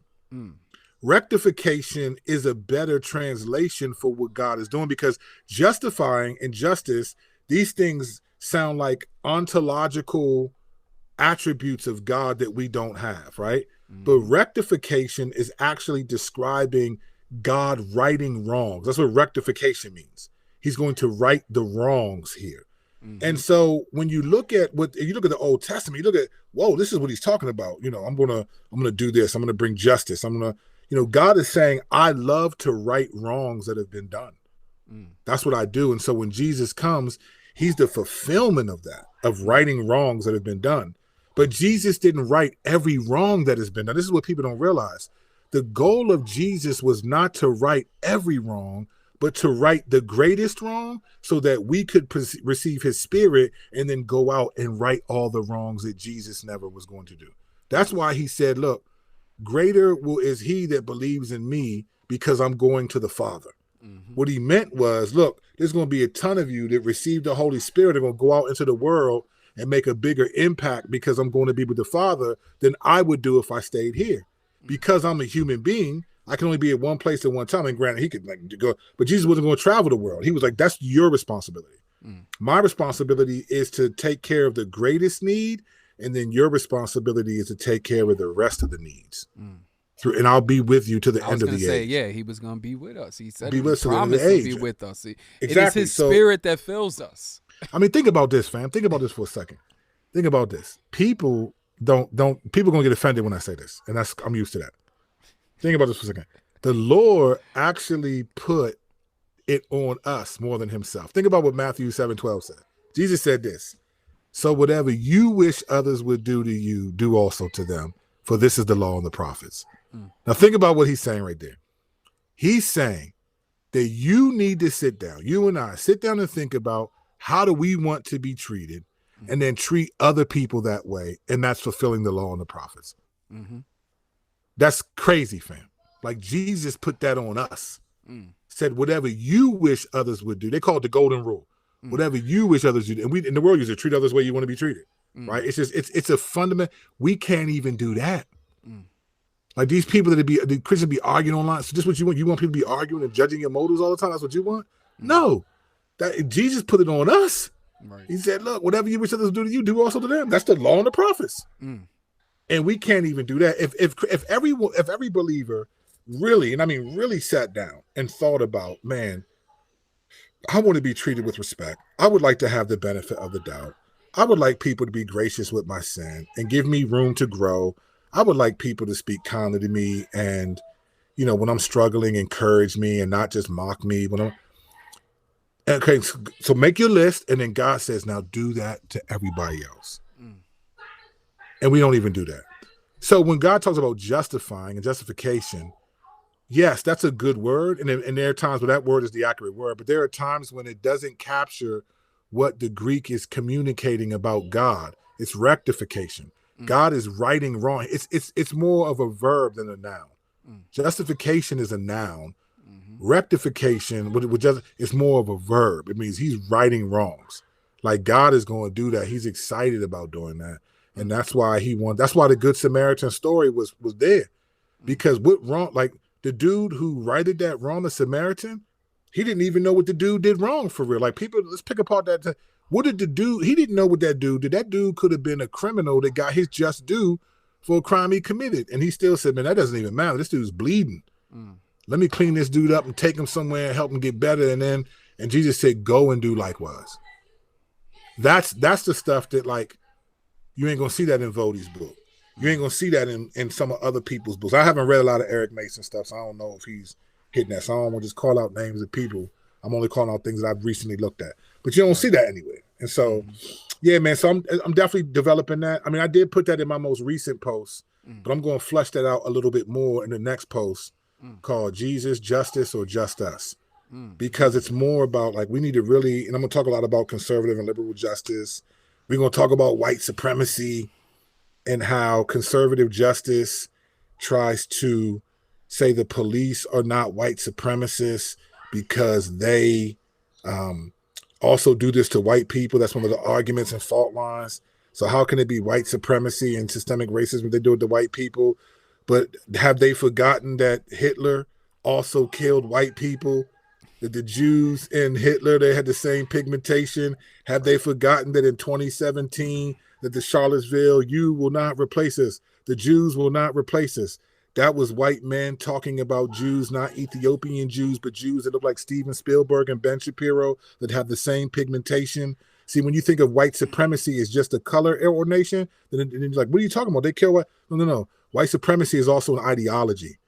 Rectification is a better translation for what God is doing, because justifying and justice, these things sound like ontological attributes of God that we don't have, right? But rectification is actually describing God righting wrongs. That's what rectification means. He's going to right the wrongs here. And so when you look at the Old Testament, you look at, whoa, this is what he's talking about. I'm gonna do this. I'm gonna bring justice. God is saying, I love to right wrongs that have been done. That's what I do. And so when Jesus comes, he's the fulfillment of that, of righting wrongs that have been done. But Jesus didn't right every wrong that has been done. This is what people don't realize. The goal of Jesus was not to right every wrong, but to right the greatest wrong so that we could receive his spirit and then go out and right all the wrongs that Jesus never was going to do. That's why he said, look, greater is he that believes in me because I'm going to the Father. What he meant was, look, there's going to be a ton of you that receive the Holy Spirit. They're going to go out into the world and make a bigger impact because I'm going to be with the Father than I would do if I stayed here. Because I'm a human being, I can only be at one place at one time. And granted, he could go, but Jesus wasn't going to travel the world. He was like, that's your responsibility. My responsibility is to take care of the greatest need, and then your responsibility is to take care of the rest of the needs. And I'll be with you to the end of the age. Yeah, he was going to be with us. He said he promised to be with us. Exactly. It is his spirit that fills us. I mean, think about this, fam. Think about this for a second. Think about this. People people going to get offended when I say this, and I'm used to that. Think about this for a second. The Lord actually put it on us more than himself. Think about what Matthew 7:12 said. Jesus said this, so whatever you wish others would do to you, do also to them, for this is the law and the prophets. Now think about what he's saying right there. He's saying that you need to sit down, you and I, sit down and think about how do we want to be treated, and then treat other people that way, and that's fulfilling the law and the prophets. That's crazy, fam. Like Jesus put that on us. Said whatever you wish others would do. They call it the golden rule. Whatever you wish others would do. And we in the world use it, treat others the way you want to be treated. Right? It's just it's a fundamental. We can't even do that. Like these people the Christians be arguing online. So this is what you want? You want people to be arguing and judging your motives all the time? That's what you want? No. That Jesus put it on us. Right. He said, look, whatever you wish others would do to you, do also to them. That's the law and the prophets. And we can't even do that. If every believer really, and I mean really sat down and thought about, man, I want to be treated with respect. I would like to have the benefit of the doubt. I would like people to be gracious with my sin and give me room to grow. I would like people to speak kindly to me and, when I'm struggling, encourage me and not just mock me. Okay, so make your list, and then God says, now do that to everybody else. And we don't even do that. So when God talks about justifying and justification, yes, that's a good word. And there are times where that word is the accurate word, but there are times when it doesn't capture what the Greek is communicating about God. It's rectification. God is righting wrong. It's more of a verb than a noun. Justification is a noun. Rectification is more of a verb. It means he's righting wrongs. Like God is going to do that. He's excited about doing that. And that's why that's why the Good Samaritan story was there. Because what wrong, like the dude who righted that wrong, the Samaritan, he didn't even know what the dude did wrong for real. Like people, let's pick apart that. What did the dude, he didn't know what that dude did. That dude could have been a criminal that got his just due for a crime he committed. And he still said, man, that doesn't even matter. This dude's bleeding. Let me clean this dude up and take him somewhere and help him get better. And Jesus said, go and do likewise. That's the stuff that like, you ain't going to see that in Vodie's book. You ain't going to see that in some of other people's books. I haven't read a lot of Eric Mason stuff, so I don't know if he's hitting that. So I don't want to just call out names of people. I'm only calling out things that I've recently looked at. But you don't see that anywhere. And so, yeah, man, so I'm definitely developing that. I mean, I did put that in my most recent post, but I'm going to flesh that out a little bit more in the next post called Jesus, Justice, or Just Us. Because it's more about like we need to really, and I'm going to talk a lot about conservative and liberal justice. We're going to talk about white supremacy and how conservative justice tries to say the police are not white supremacists because they also do this to white people. That's one of the arguments and fault lines. So how can it be white supremacy and systemic racism if they do it to white people? But have they forgotten that Hitler also killed white people? That the Jews and Hitler, they had the same pigmentation? Have they forgotten that in 2017, that the Charlottesville, you will not replace us. The Jews will not replace us. That was white men talking about Jews, not Ethiopian Jews, but Jews that look like Steven Spielberg and Ben Shapiro that have the same pigmentation. See, when you think of white supremacy as just a color ordination, then you're like, what are you talking about? They kill white? No. White supremacy is also an ideology.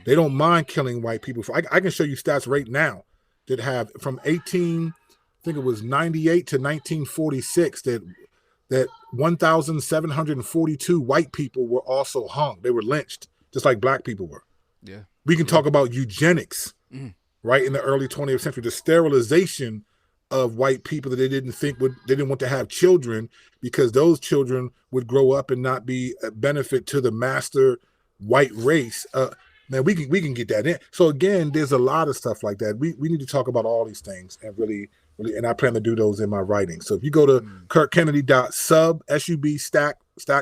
They don't mind killing white people. I can show you stats right now that have from 98 to 1946 that 1,742 white people were also hung. They were lynched, just like black people were. Yeah. We can talk about eugenics, right? In the early 20th century, the sterilization of white people that they didn't want to have children because those children would grow up and not be a benefit to the master white race. Man, we can get that in. So again, there's a lot of stuff like that. We need to talk about all these things and really, and I plan to do those in my writing. So if you go to curtkennedy.sub, S-U-B, stack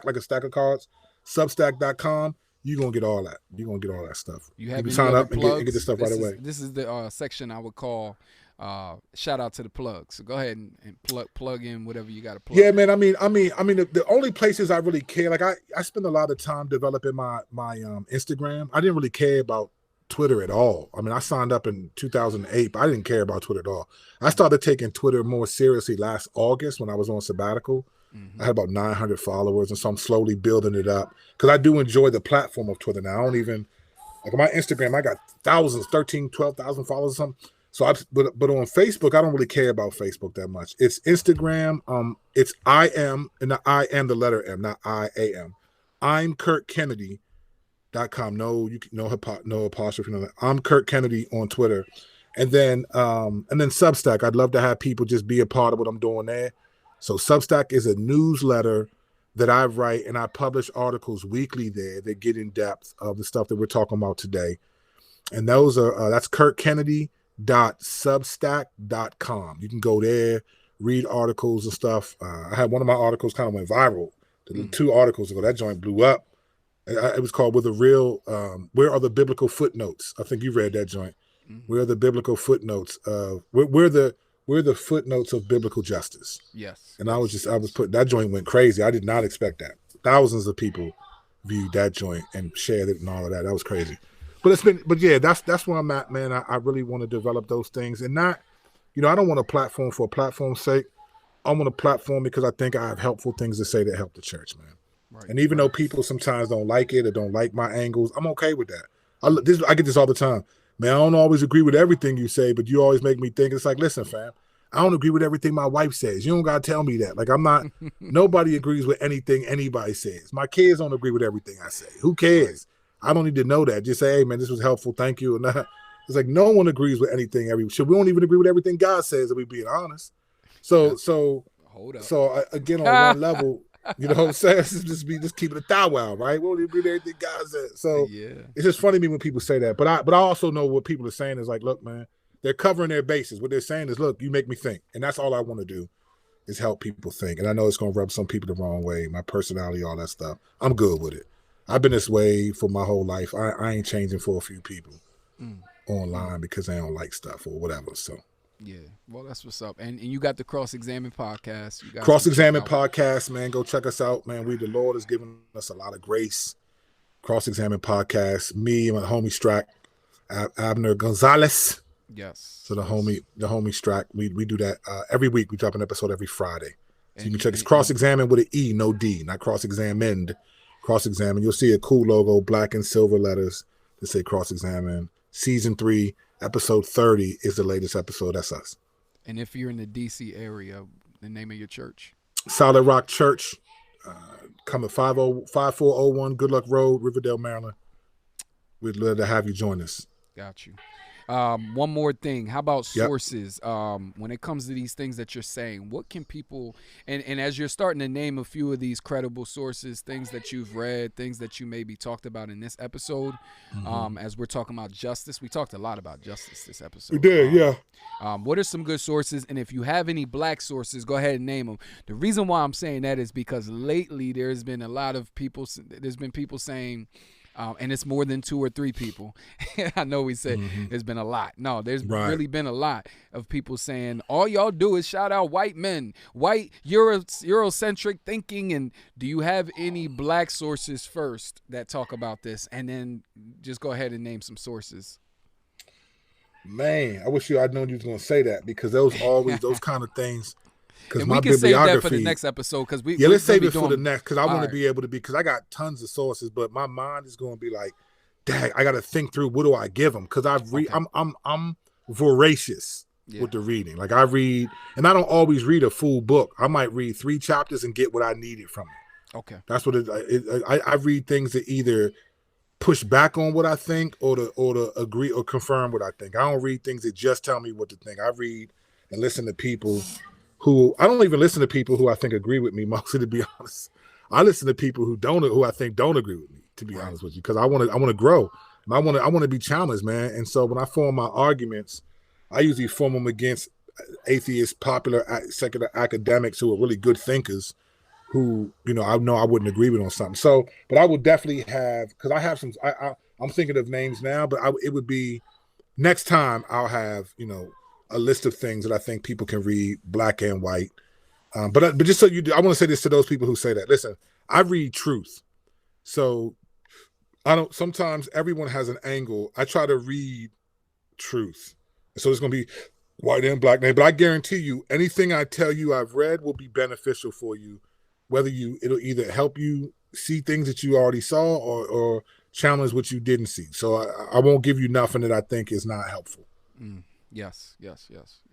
like a stack of cards, substack.com, you're going to get all that. You're going to get all that stuff. You have can sign up and get this stuff right away. This is the section I would call shout out to the plugs. So go ahead and plug in whatever you got to plug. Yeah, man. I mean, the only places I really care, like I spend a lot of time developing my Instagram. I didn't really care about Twitter at all. I mean, I signed up in 2008, but I didn't care about Twitter at all. I started taking Twitter more seriously last August when I was on sabbatical. I had about 900 followers, and so I'm slowly building it up because I do enjoy the platform of Twitter now. I don't even, like on my Instagram, I got thousands, 13, 12,000 followers or something. So but on Facebook, I don't really care about Facebook that much. It's Instagram. It's I am, and the I am the letter M, not I-A-M. I'm CurtKennedy.com. No apostrophe. No, I'm Curt Kennedy on Twitter. And then Substack. I'd love to have people just be a part of what I'm doing there. So Substack is a newsletter that I write, and I publish articles weekly there that get in depth of the stuff that we're talking about today. And those are that's curtkennedy.substack.com. You can go there, read articles and stuff. I had one of my articles kind of went viral. 2 articles ago, that joint blew up. It was called Where Are the Biblical Footnotes? I think you read that joint. Where are the biblical footnotes of we're the footnotes of biblical justice. Yes. And I was putting that joint went crazy. I did not expect that. Thousands of people viewed that joint and shared it and all of that. That was crazy. But yeah, that's where I'm at, man. I really want to develop those things and not, I don't want a platform for a platform's sake. I want a platform because I think I have helpful things to say that help the church, man. Right, and even though people sometimes don't like it or don't like my angles, I'm okay with that. I get this all the time. Man, I don't always agree with everything you say, but you always make me think. It's like, listen, fam, I don't agree with everything my wife says. You don't got to tell me that. Like, I'm not, nobody agrees with anything anybody says. My kids don't agree with everything I say. Who cares? I don't need to know that. Just say, hey, man, this was helpful. Thank you. And it's like, no one agrees with anything. We don't even agree with everything God says, if we're being honest. So hold up. So again, on one level, you know what I'm saying? Just keeping it thou wow, right? We don't even agree with everything God says. So it's just funny to me when people say that. But I also know what people are saying is like, look, man, they're covering their bases. What they're saying is, look, you make me think. And that's all I want to do is help people think. And I know it's going to rub some people the wrong way, my personality, all that stuff. I'm good with it. I've been this way for my whole life. I ain't changing for a few people online because they don't like stuff or whatever. So yeah, well, that's what's up. And you got the Cross-Examine podcast. Cross-Examine podcast, man. Go check us out, man. The Lord has given us a lot of grace. Cross-Examine podcast. Me and my homie Strack, Abner Gonzalez. Yes. So the homie Strack. We do that every week. We drop an episode every Friday. So you can check us. Cross-Examine with an E, no D, not Cross-Examined. Cross-Examine. You'll see a cool logo, black and silver letters that say Cross-Examine. Season 3, episode 30 is the latest episode. That's us. And if you're in the DC area, the name of your church? Solid Rock Church. Come at 5401 Good Luck Road, Riverdale, Maryland. We'd love to have you join us. Got you. One more thing. How about sources? When it comes to these things that you're saying, what can people, and as you're starting to name a few of these credible sources, things that you've read, things that you maybe talked about in this episode, as we're talking about justice, we talked a lot about justice this episode. We did, yeah. What are some good sources? And if you have any black sources, go ahead and name them. The reason why I'm saying that is because lately there's been people saying, and it's more than 2 or 3 people. I know we said there's been a lot. No, there's really been a lot of people saying, all y'all do is shout out white men, white Eurocentric thinking. And do you have any black sources first that talk about this? And then just go ahead and name some sources. Man, I wish I'd known you was going to say that, because those kind of things. And we can save that for the next episode, because let's save it for the next, because I want to be able to because I got tons of sources, but my mind is going to be like, dang, I got to think through what do I give them, because I'm voracious with the reading. Like I read, and I don't always read a full book. I might read 3 chapters and get what I needed from it. Okay, that's what I read things that either push back on what I think or to agree or confirm what I think. I don't read things that just tell me what to think. I read and listen to people who I don't even listen to people who I think agree with me, mostly, to be honest. I listen to people who I think don't agree with me, to be honest with you, because I want to grow. And I want to be challenged, man. And so when I form my arguments, I usually form them against atheist, popular, secular academics who are really good thinkers, who, you know I wouldn't agree with on something. So, but I would definitely have, because I have some. I'm thinking of names now, but it would be next time I'll have, you know, a list of things that I think people can read, black and white. But just so you do, I want to say this to those people who say that. Listen, I read truth, so I don't. Sometimes everyone has an angle. I try to read truth, so it's going to be white and black name. But I guarantee you, anything I tell you I've read will be beneficial for you. Whether it'll either help you see things that you already saw or challenge what you didn't see. So I won't give you nothing that I think is not helpful. Yes.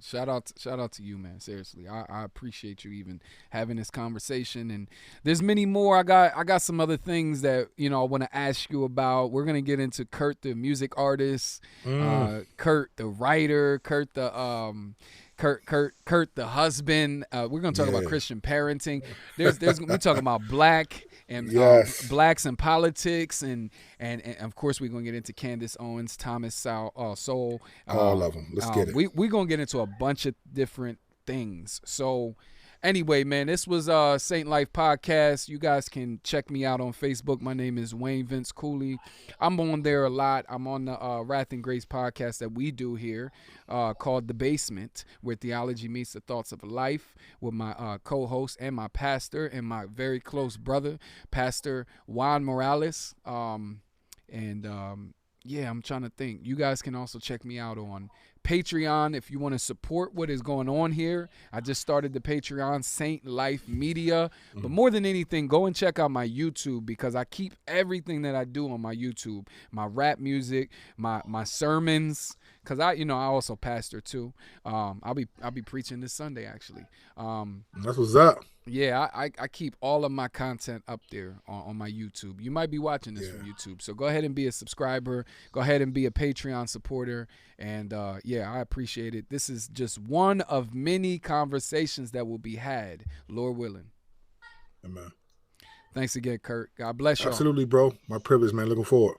Shout out to you, man. Seriously, I appreciate you even having this conversation. And there's many more. I got some other things that, you know, I want to ask you about. We're gonna get into Curt, the music artist, Curt, the writer, Curt, the Curt, the husband. We're gonna talk about Christian parenting. We're talking about black and blacks in politics, and of course we're gonna get into Candace Owens, Thomas Sowell. All of them. Let's get it. We're gonna get into a bunch of different things. So anyway, man, this was Saint Life Podcast. You guys can check me out on Facebook. My name is Wayne Vince Cooley. I'm on there a lot. I'm on the Wrath and Grace podcast that we do here called The Basement, where theology meets the thoughts of life, with my co-host and my pastor and my very close brother, Pastor Juan Morales. Yeah, I'm trying to think. You guys can also check me out on Patreon if you want to support what is going on here. I just started the Patreon, Saint Life Media. But more than anything, go and check out my YouTube, because I keep everything that I do on my YouTube. My rap music, my sermons, because I also pastor too. I'll be preaching this Sunday actually. That's what's up. Yeah, I keep all of my content up there on my YouTube. You might be watching this from YouTube, so go ahead and be a subscriber. Go ahead and be a Patreon supporter. And I appreciate it. This is just one of many conversations that will be had, Lord willing. Amen. Thanks again, Curt. God bless you. Absolutely, bro. My privilege, man. Looking forward.